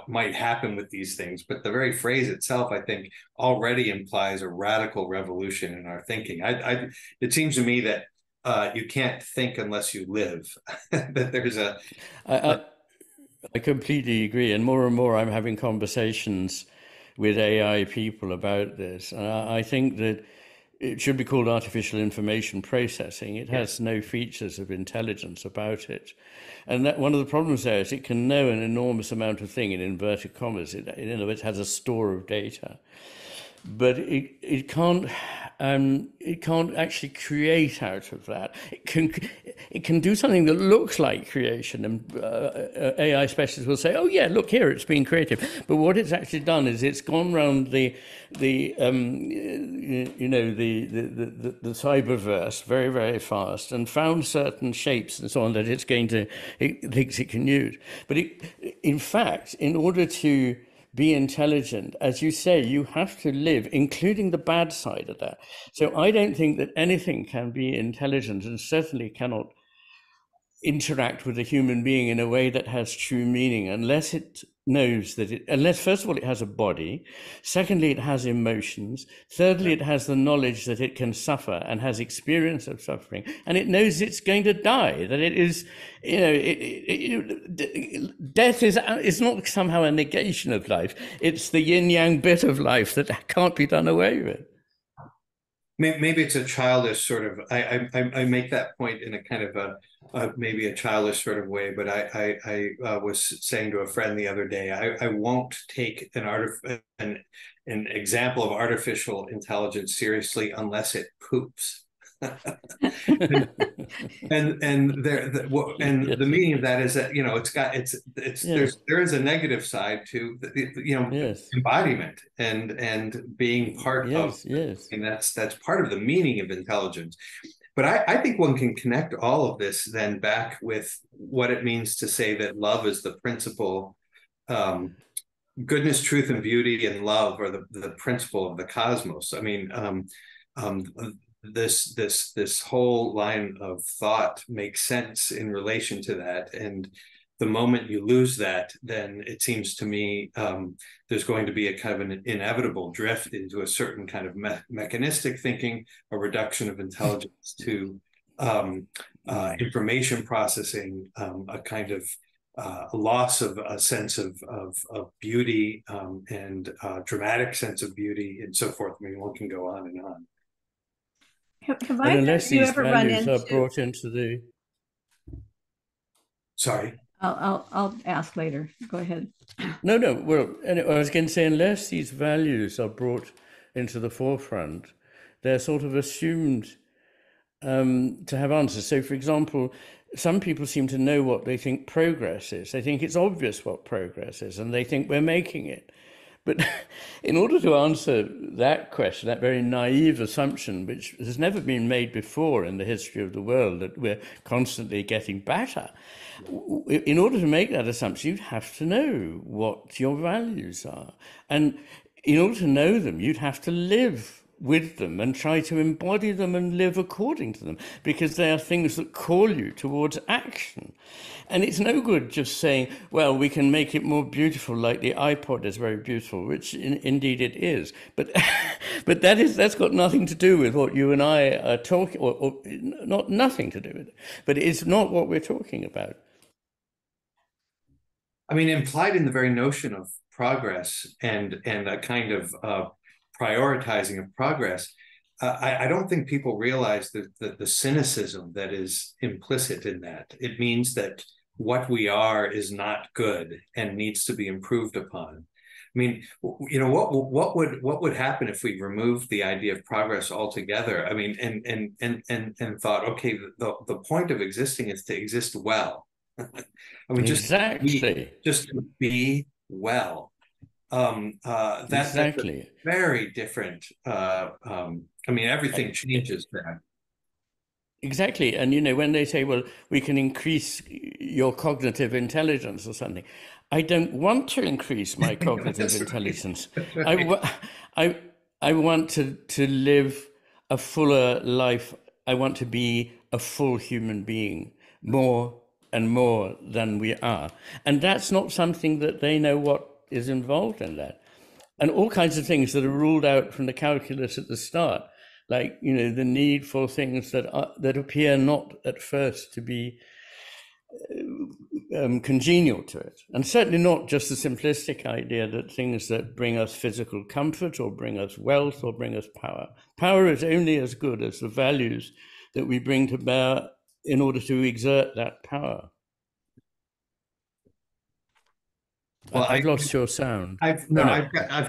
might happen with these things, but the very phrase itself, I think, already implies a radical revolution in our thinking. It seems to me that you can't think unless you live. That there's I completely agree, and more I'm having conversations with AI people about this. I think that it should be called artificial information processing. It has no features of intelligence about it. And that one of the problems there is it can know an enormous amount of thing in inverted commas. In other words, it has a store of data. But it can't actually create out of that. It can do something that looks like creation, and AI specialists will say, "Oh yeah, look here, it's been creative." But what it's actually done is it's gone around the cyberverse very, very fast and found certain shapes and so on that it thinks it can use. But in fact, in order to be intelligent, as you say, you have to live, including the bad side of that. So I don't think that anything can be intelligent, and certainly cannot interact with a human being in a way that has true meaning unless it knows that unless first of all it has a body, secondly it has emotions, thirdly it has the knowledge that it can suffer and has experience of suffering, and it knows it's going to die, that it is, death is not somehow a negation of life, it's the yin-yang bit of life that can't be done away with. Maybe it's a childish sort of, I make that point in a kind of maybe a childish sort of way, but I was saying to a friend the other day, I won't take an example of artificial intelligence seriously unless it poops. and the meaning of that is that, you know, there is a negative side to embodiment and being part of, and that's part of the meaning of intelligence. But I think one can connect all of this then back with what it means to say that love is the principle. Goodness, truth, and beauty, and love are the principle of the cosmos. I mean, this whole line of thought makes sense in relation to that, and the moment you lose that, then it seems to me there's going to be a kind of an inevitable drift into a certain kind of mechanistic thinking, a reduction of intelligence to information processing, a kind of a loss of a sense of beauty and dramatic sense of beauty and so forth. I mean, one can go on and on. Have unless these values are brought into the... Sorry. I'll ask later. Go ahead. No. Well, I was going to say, unless these values are brought into the forefront, they're sort of assumed to have answers. So, for example, some people seem to know what they think progress is. They think it's obvious what progress is, and they think we're making it. But in order to answer that question, that very naive assumption, which has never been made before in the history of the world, that we're constantly getting better, in order to make that assumption, you'd have to know what your values are. And in order to know them, you'd have to live with them and try to embody them and live according to them, because they are things that call you towards action. And it's no good just saying, well, we can make it more beautiful, like the iPod is very beautiful, which indeed it is. But but that's got nothing to do with what you and I are talking, or not nothing to do with it. But it's not what we're talking about. I mean, implied in the very notion of progress and a kind of prioritizing of progress, I don't think people realize the cynicism that is implicit in that. It means that what we are is not good and needs to be improved upon. I mean, you know, what would happen if we removed the idea of progress altogether? I mean, and thought, okay, the point of existing is to exist well. I mean, just to be well. That's exactly very different. I mean, everything changes there. Exactly. And, you know, when they say, well, we can increase your cognitive intelligence or something, I don't want to increase my cognitive intelligence. Right. I want to live a fuller life. I want to be a full human being, more and more than we are. And that's not something that they know what is involved in that. And all kinds of things that are ruled out from the calculus at the start, like, you know, the need for things that appear not at first to be congenial to it. And certainly not just the simplistic idea that things that bring us physical comfort or bring us wealth or bring us power. Power is only as good as the values that we bring to bear in order to exert that power. Well, I've lost your sound. I've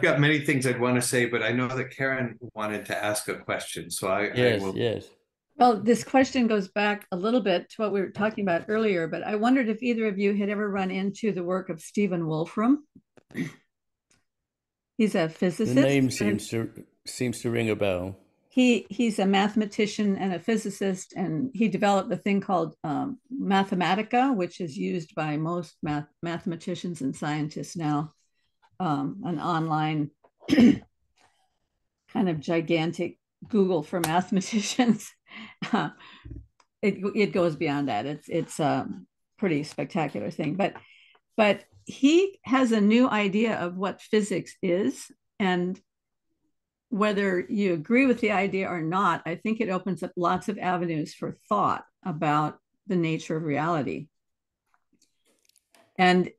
got many things I'd want to say, but I know that Karen wanted to ask a question, so I will. Yes. Well, this question goes back a little bit to what we were talking about earlier, but I wondered if either of you had ever run into the work of Stephen Wolfram. He's a physicist. The name seems to ring a bell. He's a mathematician and a physicist, and he developed a thing called Mathematica, which is used by most mathematicians and scientists now. an online kind of gigantic Google for mathematicians. It goes beyond that. It's a pretty spectacular thing. But he has a new idea of what physics is, and whether you agree with the idea or not, I think it opens up lots of avenues for thought about the nature of reality. And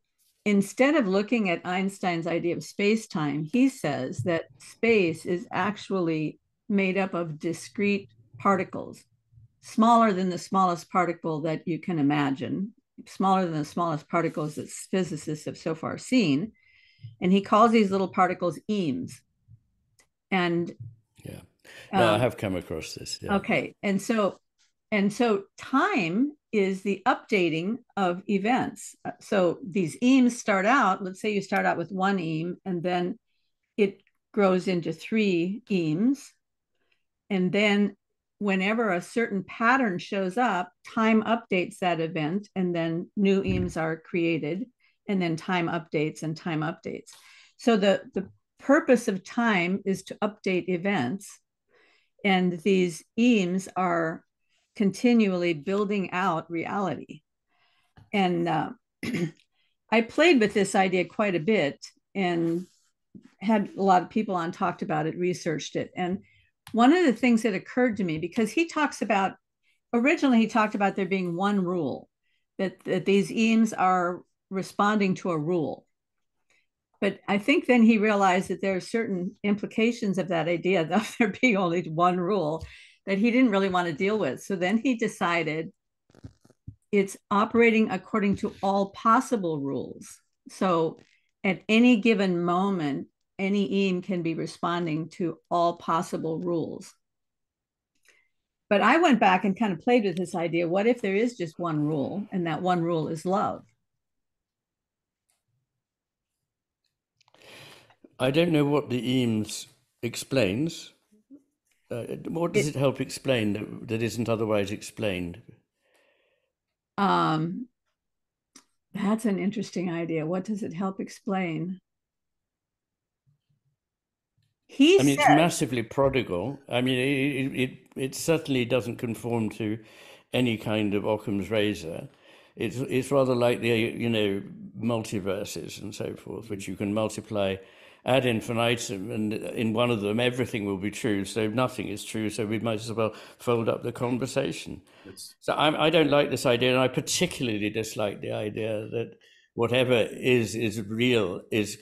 instead of looking at Einstein's idea of space-time, he says that space is actually made up of discrete particles, smaller than the smallest particle that you can imagine, smaller than the smallest particles that physicists have so far seen. And he calls these little particles eames. And yeah, no, I have come across this. Yeah. Okay, and so time is the updating of events. So these eames start out, let's say you start out with one eame, and then it grows into 3 eames. And then whenever a certain pattern shows up, time updates that event, and then new eames are created, and then time updates and time updates. So the purpose of time is to update events, and these eames are continually building out reality. And I played with this idea quite a bit and had a lot of people on, talked about it, researched it. And one of the things that occurred to me, because he talks about, originally he talked about there being one rule, that these eames are responding to a rule. But I think then he realized that there are certain implications of that idea, of there being only one rule, that he didn't really want to deal with. So then he decided it's operating according to all possible rules. So at any given moment, any eame can be responding to all possible rules. But I went back and kind of played with this idea. What if there is just one rule, and that one rule is love? I don't know what the eames explains. What does it help explain that isn't otherwise explained? That's an interesting idea. What does it help explain? It's massively prodigal. I mean, it certainly doesn't conform to any kind of Occam's razor. It's rather like the multiverses and so forth, which you can multiply ad infinitum, and in one of them everything will be true, so nothing is true, so we might as well fold up the conversation. So I don't like this idea, and I particularly dislike the idea that whatever is real is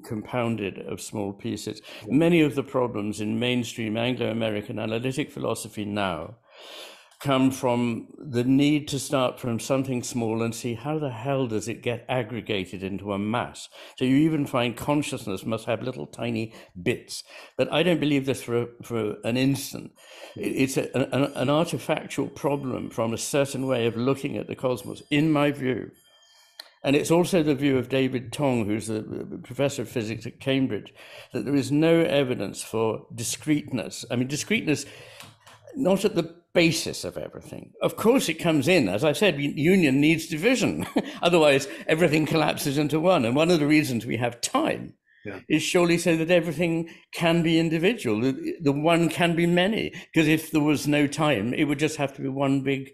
compounded of small pieces. Many of the problems in mainstream Anglo-American analytic philosophy now come from the need to start from something small and see how the hell does it get aggregated into a mass. So you even find consciousness must have little tiny bits. But I don't believe this for an instant. It's an artifactual problem from a certain way of looking at the cosmos, in my view. And it's also the view of David Tong, who's the professor of physics at Cambridge, that there is no evidence for discreteness. I mean, discreteness, not at the basis of everything. Of course, it comes in. As I said, union needs division. Otherwise, everything collapses into one. And one of the reasons we have time is surely so that everything can be individual. The one can be many. Because if there was no time, it would just have to be one big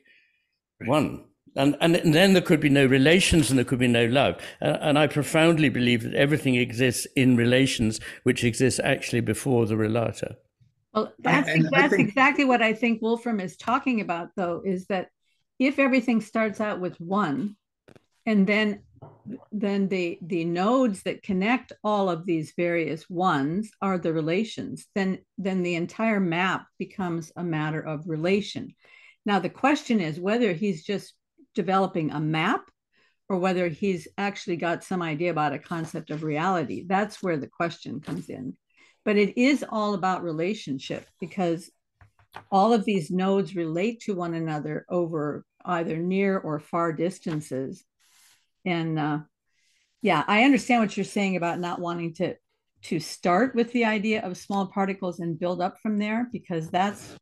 one. And then there could be no relations and there could be no love. And I profoundly believe that everything exists in relations, which exists actually before the relata. Well, that's exactly what I think Wolfram is talking about, though, is that if everything starts out with one, and then the nodes that connect all of these various ones are the relations, then the entire map becomes a matter of relation. Now, the question is whether he's just developing a map or whether he's actually got some idea about a concept of reality. That's where the question comes in. But it is all about relationship, because all of these nodes relate to one another over either near or far distances. And I understand what you're saying about not wanting to start with the idea of small particles and build up from there, because that's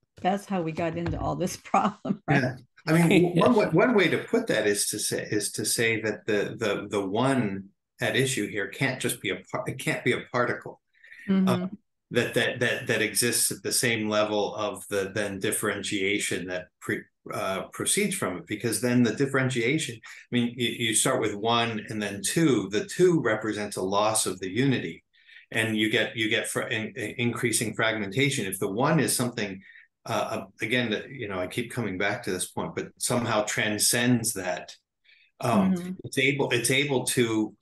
how we got into all this problem, right? Yeah. I mean, one way to put that is to say that the one at issue here can't just be it can't be a particle. Mm-hmm. That exists at the same level of the then differentiation that proceeds from it, because then the differentiation, I mean, you start with one and then two. The two represents a loss of the unity, and you get increasing fragmentation. If the one is something, again, I keep coming back to this point, but somehow transcends that. It's able to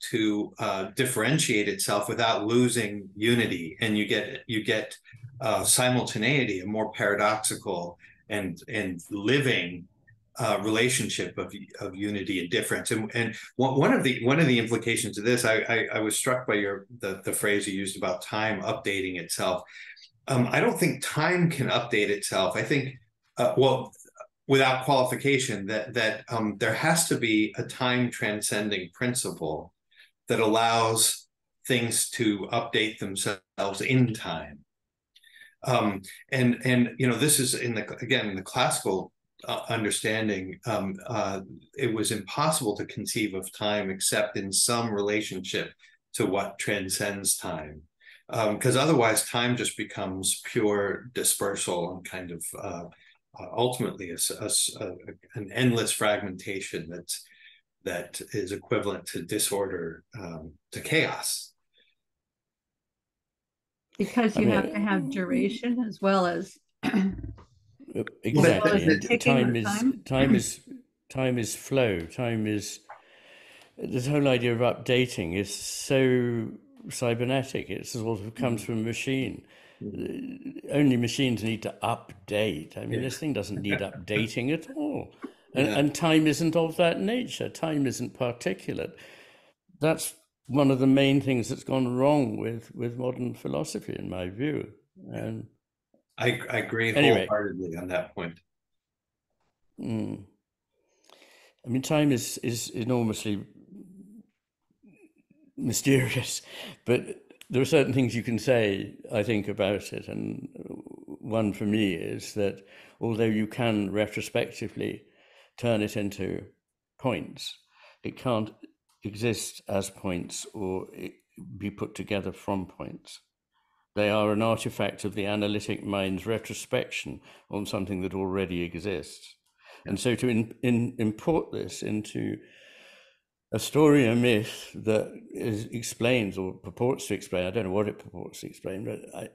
differentiate itself without losing unity, and you get simultaneity, a more paradoxical and living relationship of unity and difference. And one of the implications of this, I was struck by the phrase you used about time updating itself. I don't think time can update itself. I think without qualification, that there has to be a time transcending principle that allows things to update themselves in time. And this is in the classical understanding. It was impossible to conceive of time except in some relationship to what transcends time, because otherwise time just becomes pure dispersal and kind of ultimately an endless fragmentation that is equivalent to disorder, to chaos. Because you have to have duration as well as exactly. Time is flow. Time is this whole idea of updating is so cybernetic. It sort of comes from a machine. Only machines need to update. I mean, this thing doesn't need updating at all. And time isn't of that nature. Time isn't particulate. That's one of the main things that's gone wrong with modern philosophy, in my view. And I agree wholeheartedly on that point. I mean, time is enormously mysterious, but there are certain things you can say, I think, about it. And one for me is that although you can retrospectively turn it into points, it can't exist as points or be put together from points. They are an artifact of the analytic mind's retrospection on something that already exists. And so to import this into a story, a myth that explains or purports to explain, I don't know what it purports to explain, but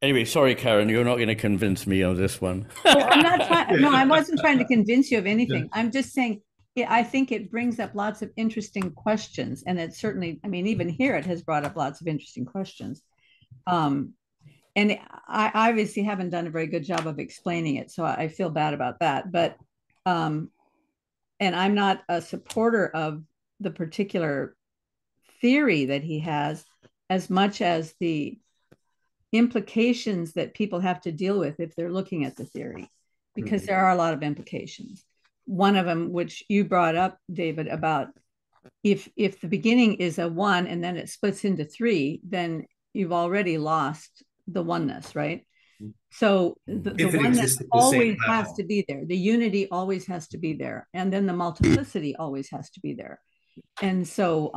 anyway, sorry, Karen, you're not going to convince me on this one. I'm not trying. No, I wasn't trying to convince you of anything. I'm just saying, I think it brings up lots of interesting questions. And it certainly, I mean, even here, it has brought up lots of interesting questions. And I obviously haven't done a very good job of explaining it, so I feel bad about that. But and I'm not a supporter of the particular theory that he has as much as the implications that people have to deal with if they're looking at the theory, because there are a lot of implications. One of them, which you brought up, David, about if the beginning is a one and then it splits into three, then you've already lost the oneness, right? So the oneness always has to be there. The unity always has to be there. And then the multiplicity always has to be there. And so,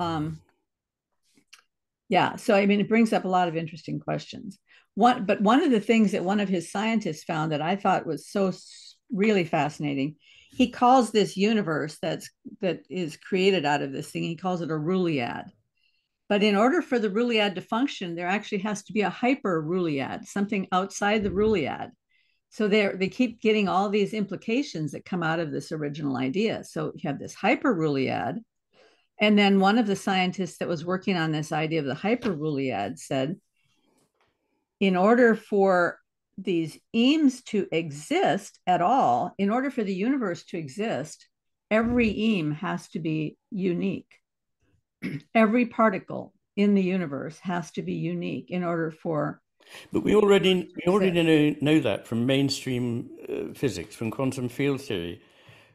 so I mean, it brings up a lot of interesting questions. But one of the things that one of his scientists found that I thought was so really fascinating, he calls this universe that is created out of this thing, he calls it a Rulliad. But in order for the Rulliad to function, there actually has to be a hyper Rulliad, something outside the Rulliad. So they keep getting all these implications that come out of this original idea. So you have this hyper Rulliad. And then one of the scientists that was working on this idea of the hyper Rulliad said, in order for these eames to exist at all, in order for the universe to exist, every eame has to be unique. Every particle in the universe has to be unique in order for. But we already know that from mainstream physics, from quantum field theory.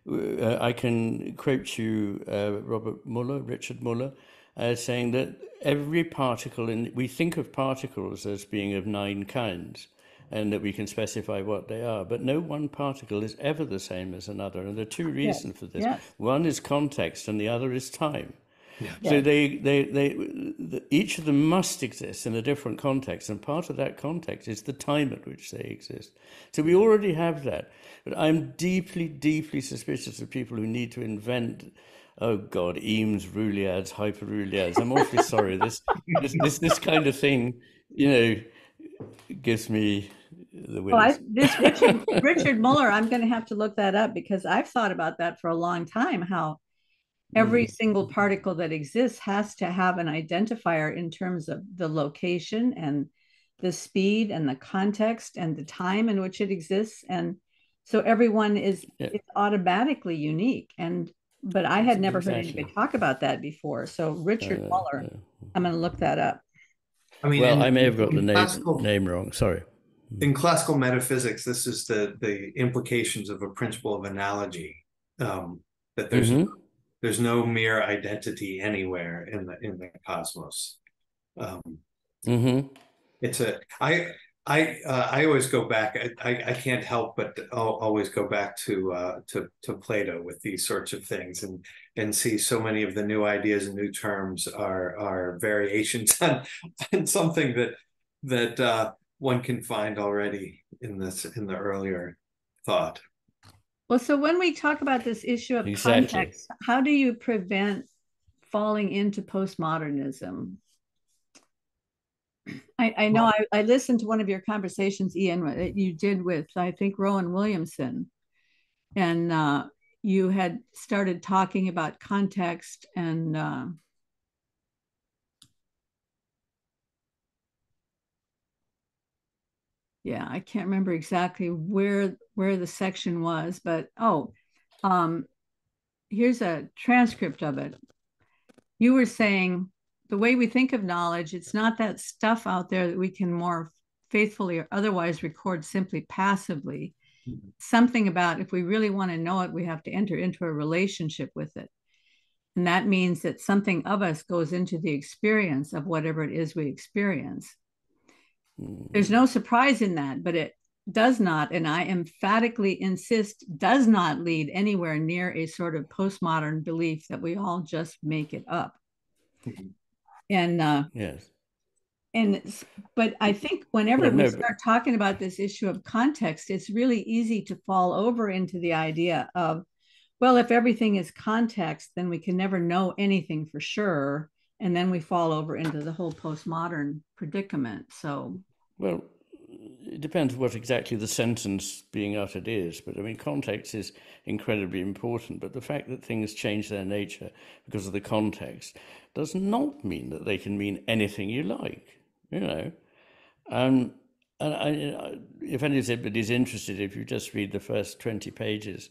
I can quote you Richard Muller, saying that every particle we think of particles as being of 9 kinds, and that we can specify what they are, but no one particle is ever the same as another. And there are 2 reasons for this. Yes. One is context and the other is time. Yeah. So each of them must exist in a different context, and part of that context is the time at which they exist. So we already have that. But I'm deeply, deeply suspicious of people who need to invent, oh God, Eames, Rouliads, hyper-Rouliads. I'm awfully sorry. This kind of thing, gives me the willies. This Richard Muller, I'm going to have to look that up, because I've thought about that for a long time, how every single particle that exists has to have an identifier in terms of the location and the speed and the context and the time in which it exists. And so everyone is it's automatically unique. But I had never heard anybody talk about that before. So Richard Muller, I'm going to look that up. I mean, well, I may have got the name wrong. Sorry. In classical metaphysics, this is the implications of a principle of analogy, that there's no mere identity anywhere in the cosmos. It's I always go back. I can't help but always go back to Plato with these sorts of things, and see so many of the new ideas and new terms are variations on something that one can find already in the earlier thought. Well, so when we talk about this issue of context, how do you prevent falling into postmodernism? I know I listened to one of your conversations, Iain, that you did with, I think, Rowan Williamson, and you had started talking about context and yeah, I can't remember exactly where the section was, but here's a transcript of it. You were saying the way we think of knowledge, it's not that stuff out there that we can more faithfully or otherwise record simply passively. Something about, if we really want to know it, we have to enter into a relationship with it. And that means that something of us goes into the experience of whatever it is we experience. There's no surprise in that, but it does not, and I emphatically insist, does not lead anywhere near a sort of postmodern belief that we all just make it up. And yes. But I think whenever we start talking about this issue of context, it's really easy to fall over into the idea of, well, if everything is context, then we can never know anything for sure. And then we fall over into the whole postmodern predicament. So, well, it depends what exactly the sentence being uttered is. But I mean, context is incredibly important. But the fact that things change their nature because of the context does not mean that they can mean anything you like. And if anybody's interested, if you just read the first 20 pages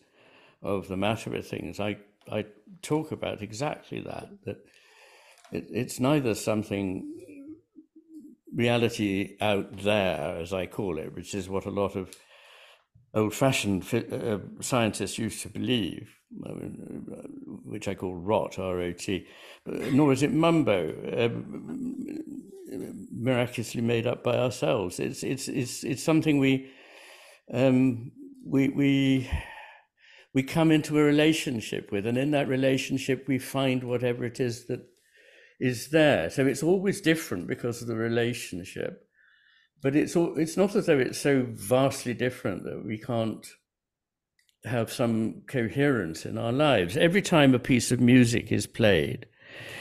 of The Matter of Things, I talk about exactly that it's neither something reality out there, as I call it, which is what a lot of old-fashioned scientists used to believe, which I call rot, R-O-T, nor is it mumbo, miraculously made up by ourselves. It's something we come into a relationship with, and in that relationship we find whatever it is that is there. So it's always different because of the relationship, but it's not as though it's so vastly different that we can't have some coherence in our lives. Every time a piece of music is played,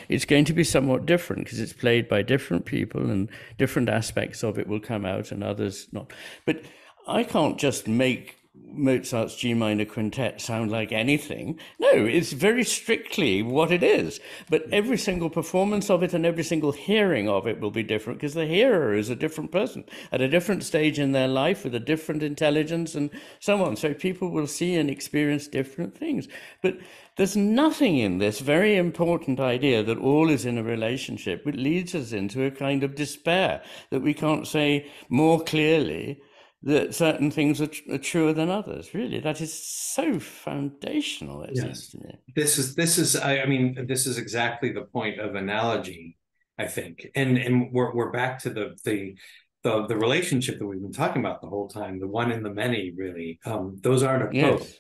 it's going to be somewhat different because it's played by different people and different aspects of it will come out and others not. But I can't just make Mozart's G minor quintet sound like anything. No, it's very strictly what it is. But every single performance of it and every single hearing of it will be different because the hearer is a different person at a different stage in their life with a different intelligence and so on. So people will see and experience different things. But there's nothing in this very important idea that all is in a relationship, which leads us into a kind of despair that we can't say more clearly that certain things are truer than others. Really, that is so foundational. It seems to me. This is exactly the point of analogy, I think, and we're back to the relationship that we've been talking about the whole time, the one and the many. Really, those aren't opposed.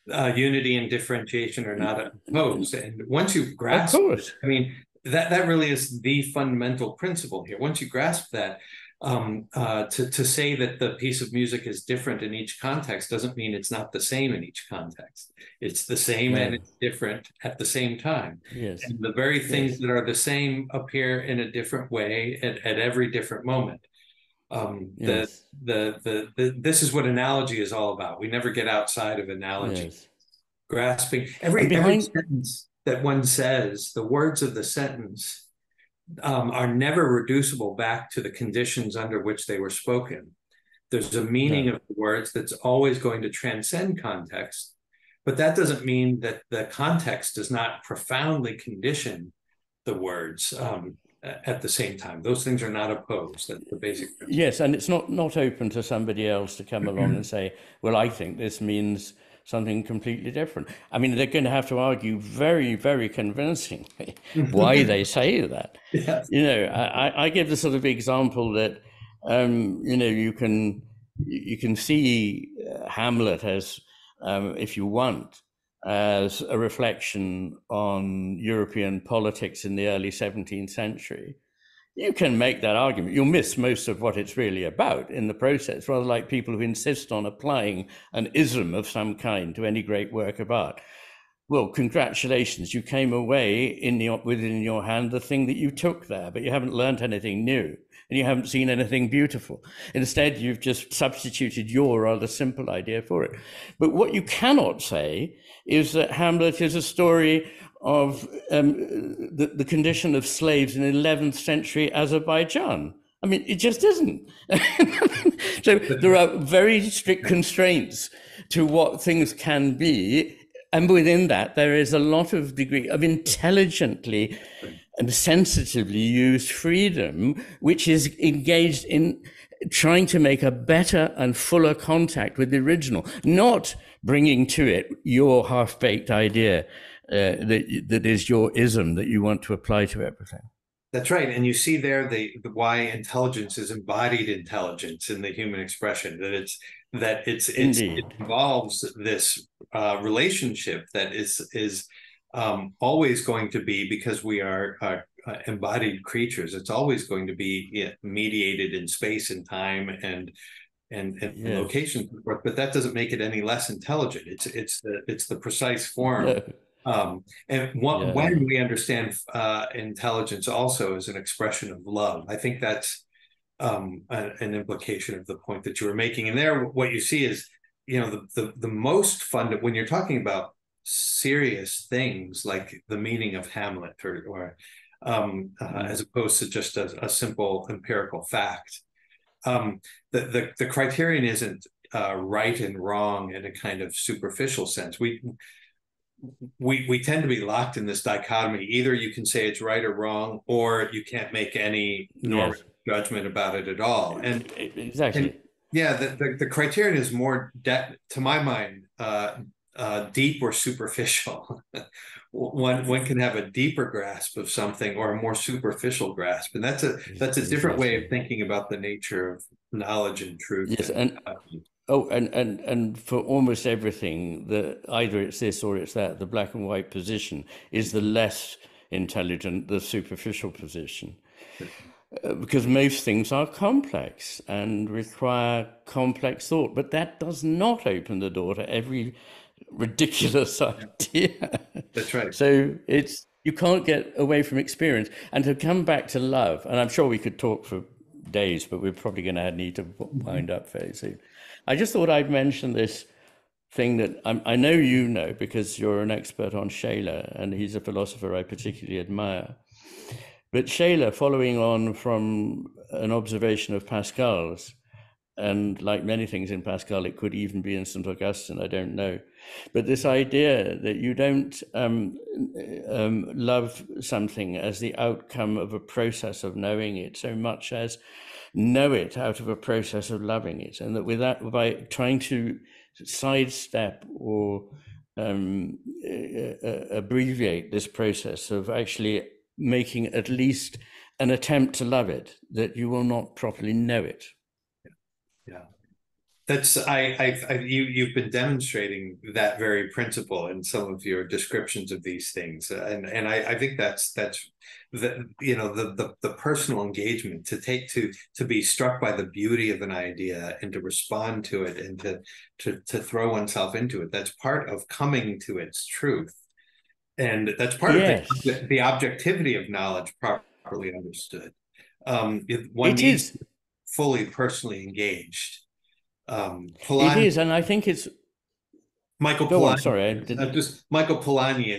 unity and differentiation are not opposed. And once you grasp, of course, I mean, that really is the fundamental principle here. Once you grasp that, to say that the piece of music is different in each context doesn't mean it's not the same in each context. It's the same and it's different at the same time. Yes. And the very things that are the same appear in a different way at every different moment. This is what analogy is all about. We never get outside of analogy. Yes. Grasping every sentence that one says, the words of the sentence are never reducible back to the conditions under which they were spoken. There's a meaning of the words that's always going to transcend context, but that doesn't mean that the context does not profoundly condition the words at the same time. Those things are not opposed. That's the basic principle. Yes, and it's not open to somebody else to come along and say, well, I think this means something completely different. I mean, they're going to have to argue very, very convincingly why they say that. Yes. You know, I give the sort of example that, you know, you can see Hamlet as, if you want, as a reflection on European politics in the early 17th century. You can make that argument. You'll miss most of what it's really about in the process, rather like people who insist on applying an ism of some kind to any great work of art. Well, congratulations, you came away within your hand the thing that you took there, but you haven't learned anything new and you haven't seen anything beautiful. Instead, you've just substituted your rather simple idea for it. But what you cannot say is that Hamlet is a story of the condition of slaves in 11th century Azerbaijan. I mean, it just isn't. So there are very strict constraints to what things can be. And within that, there is a lot of degree of intelligently and sensitively used freedom, which is engaged in trying to make a better and fuller contact with the original, not bringing to it your half-baked idea that is your ism that you want to apply to everything. That's right. And you see there why intelligence is embodied intelligence in the human expression, that it involves this relationship that is always going to be, because we are embodied creatures, it's always going to be mediated in space and time and location, but that doesn't make it any less intelligent. It's the precise form. When we understand intelligence also as an expression of love, I think that's an implication of the point that you were making. And there, what you see is, you know, the most fun when you're talking about serious things like the meaning of Hamlet, or as opposed to just a simple empirical fact. The criterion isn't right and wrong in a kind of superficial sense. We tend to be locked in this dichotomy. Either you can say it's right or wrong, or you can't make any normative judgment about it at all. And exactly. The criterion is more, to my mind, deep or superficial. One can have a deeper grasp of something or a more superficial grasp, and that's a different way of thinking about the nature of knowledge and truth. Yes, and for almost everything, either it's this or it's that, the black and white position is the less intelligent, the superficial position. Because most things are complex and require complex thought, but that does not open the door to every ridiculous idea. That's right. So you can't get away from experience. And to come back to love, and I'm sure we could talk for days, but we're probably going to need to wind up very soon. I just thought I'd mention this thing that I know you know, because you're an expert on Schindler, and he's a philosopher I particularly admire. But Schindler, following on from an observation of Pascal's, and like many things in Pascal, it could even be in St. Augustine, I don't know. But this idea that you don't love something as the outcome of a process of knowing it so much as know it out of a process of loving it. And that with that, by trying to sidestep or abbreviate this process of actually making at least an attempt to love it, that you will not properly know it. That's you've been demonstrating that very principle in some of your descriptions of these things, and I think that's the the personal engagement to be struck by the beauty of an idea and to respond to it and to throw oneself into it. That's part of coming to its truth, and that's part of the objectivity of knowledge properly understood. One it needs is to be fully personally engaged. It is, and I think it's Michael Go on. Polanyi. Sorry, I didn't. Michael Polanyi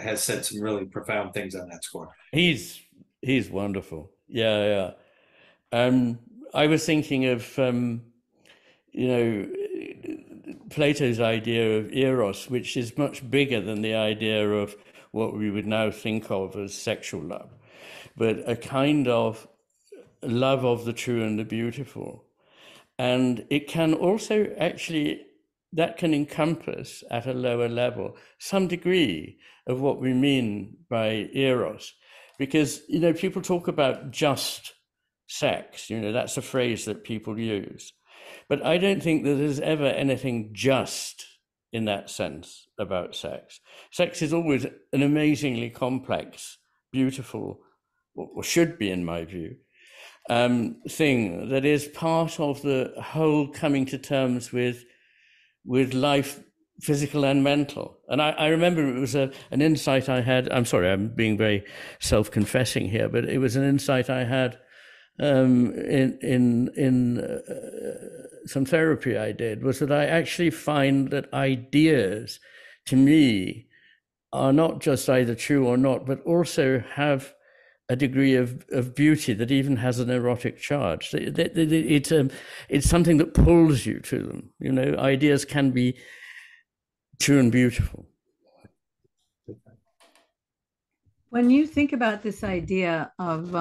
has said some really profound things on that score. He's wonderful. Yeah. I was thinking of Plato's idea of eros, which is much bigger than the idea of what we would now think of as sexual love, but a kind of love of the true and the beautiful. And it can also that can encompass at a lower level some degree of what we mean by eros, because people talk about just sex. That's a phrase that people use, but I don't think that there's ever anything just in that sense about sex. Sex is always an amazingly complex, beautiful, or should be, in my view, thing that is part of the whole coming to terms with life, physical and mental. And I remember it was an insight I had. I'm sorry, I'm being very self-confessing here, but it was an insight I had in some therapy I did, was that I actually find that ideas, to me, are not just either true or not, but also have a degree of beauty that even has an erotic charge. It's something that pulls you to them. Ideas can be true and beautiful. When you think about this idea of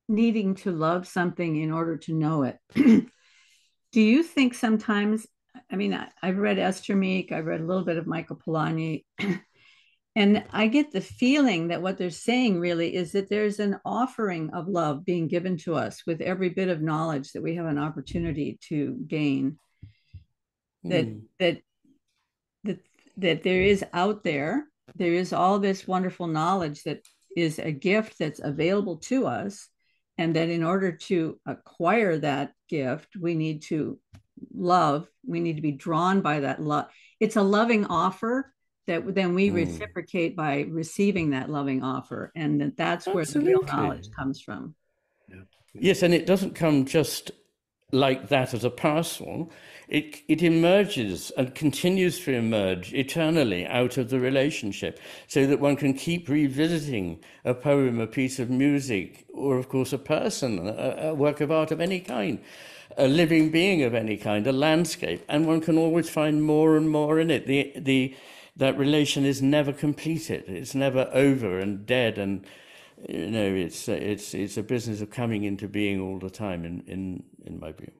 needing to love something in order to know it, do you think sometimes, I've read Esther Meek, I've read a little bit of Michael Polanyi, and I get the feeling that what they're saying really is that there's an offering of love being given to us with every bit of knowledge that we have an opportunity to gain. That there is out there is all this wonderful knowledge that is a gift that's available to us, and that in order to acquire that gift, we need to love. We need to be drawn by that love. It's a loving offer that then we reciprocate by receiving that loving offer, and that's where the real knowledge comes from. Yes, and it doesn't come just like that as a parcel. It emerges and continues to emerge eternally out of the relationship, so that one can keep revisiting a poem, a piece of music, or of course a person, a work of art of any kind, a living being of any kind, a landscape, and one can always find more and more in it. That relation is never completed. It's never over and dead, and it's a business of coming into being all the time. In my view,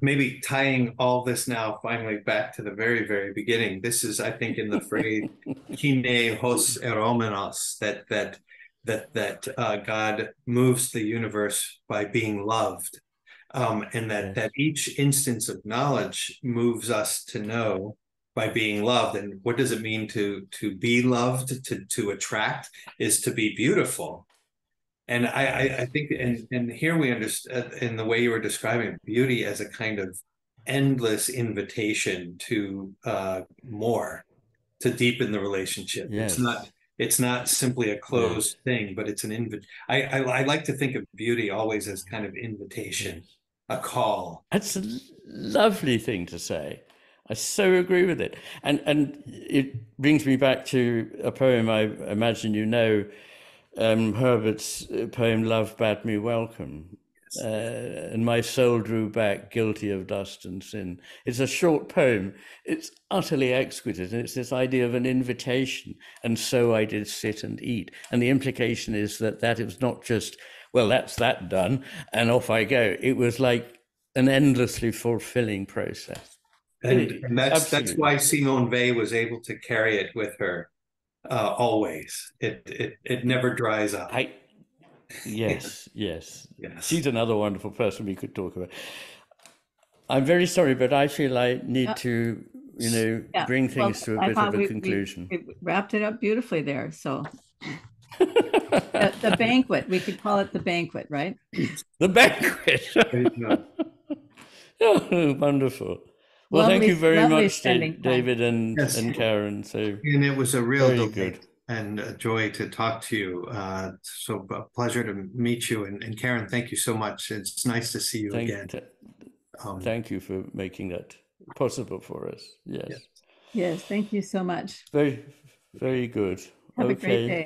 maybe tying all this now finally back to the very, very beginning. This is, I think, in the phrase "kine hos eromenos," that God moves the universe by being loved, and that each instance of knowledge moves us to know by being loved. And what does it mean to be loved? To attract is to be beautiful. And I think, and here we understand in the way you were describing beauty as a kind of endless invitation to more, to deepen the relationship. Yes. It's not simply a closed thing, but it's an invite. I like to think of beauty always as kind of invitation, a call. That's a lovely thing to say. I so agree with it. And it brings me back to a poem I imagine Herbert's poem, "Love Bade Me Welcome." And my soul drew back, guilty of dust and sin. It's a short poem. It's utterly exquisite. And it's this idea of an invitation. And so I did sit and eat. And the implication is that it was not just, well, that's that done, and off I go. It was like an endlessly fulfilling process. And that's why Simone Weil was able to carry it with her always. It never dries up. Yes. She's another wonderful person we could talk about. I'm very sorry, but I feel I need to, bring things to a bit of a conclusion. We wrapped it up beautifully there. So the banquet, we could call it the banquet, right? The banquet. Oh, wonderful. Well, thank you very much, David and Karen. And it was a real delight and a joy to talk to you. So a pleasure to meet you. And Karen, thank you so much. It's nice to see you again. Thank you for making that possible for us. Yes. Yes, thank you so much. Very, very good. Have a great day.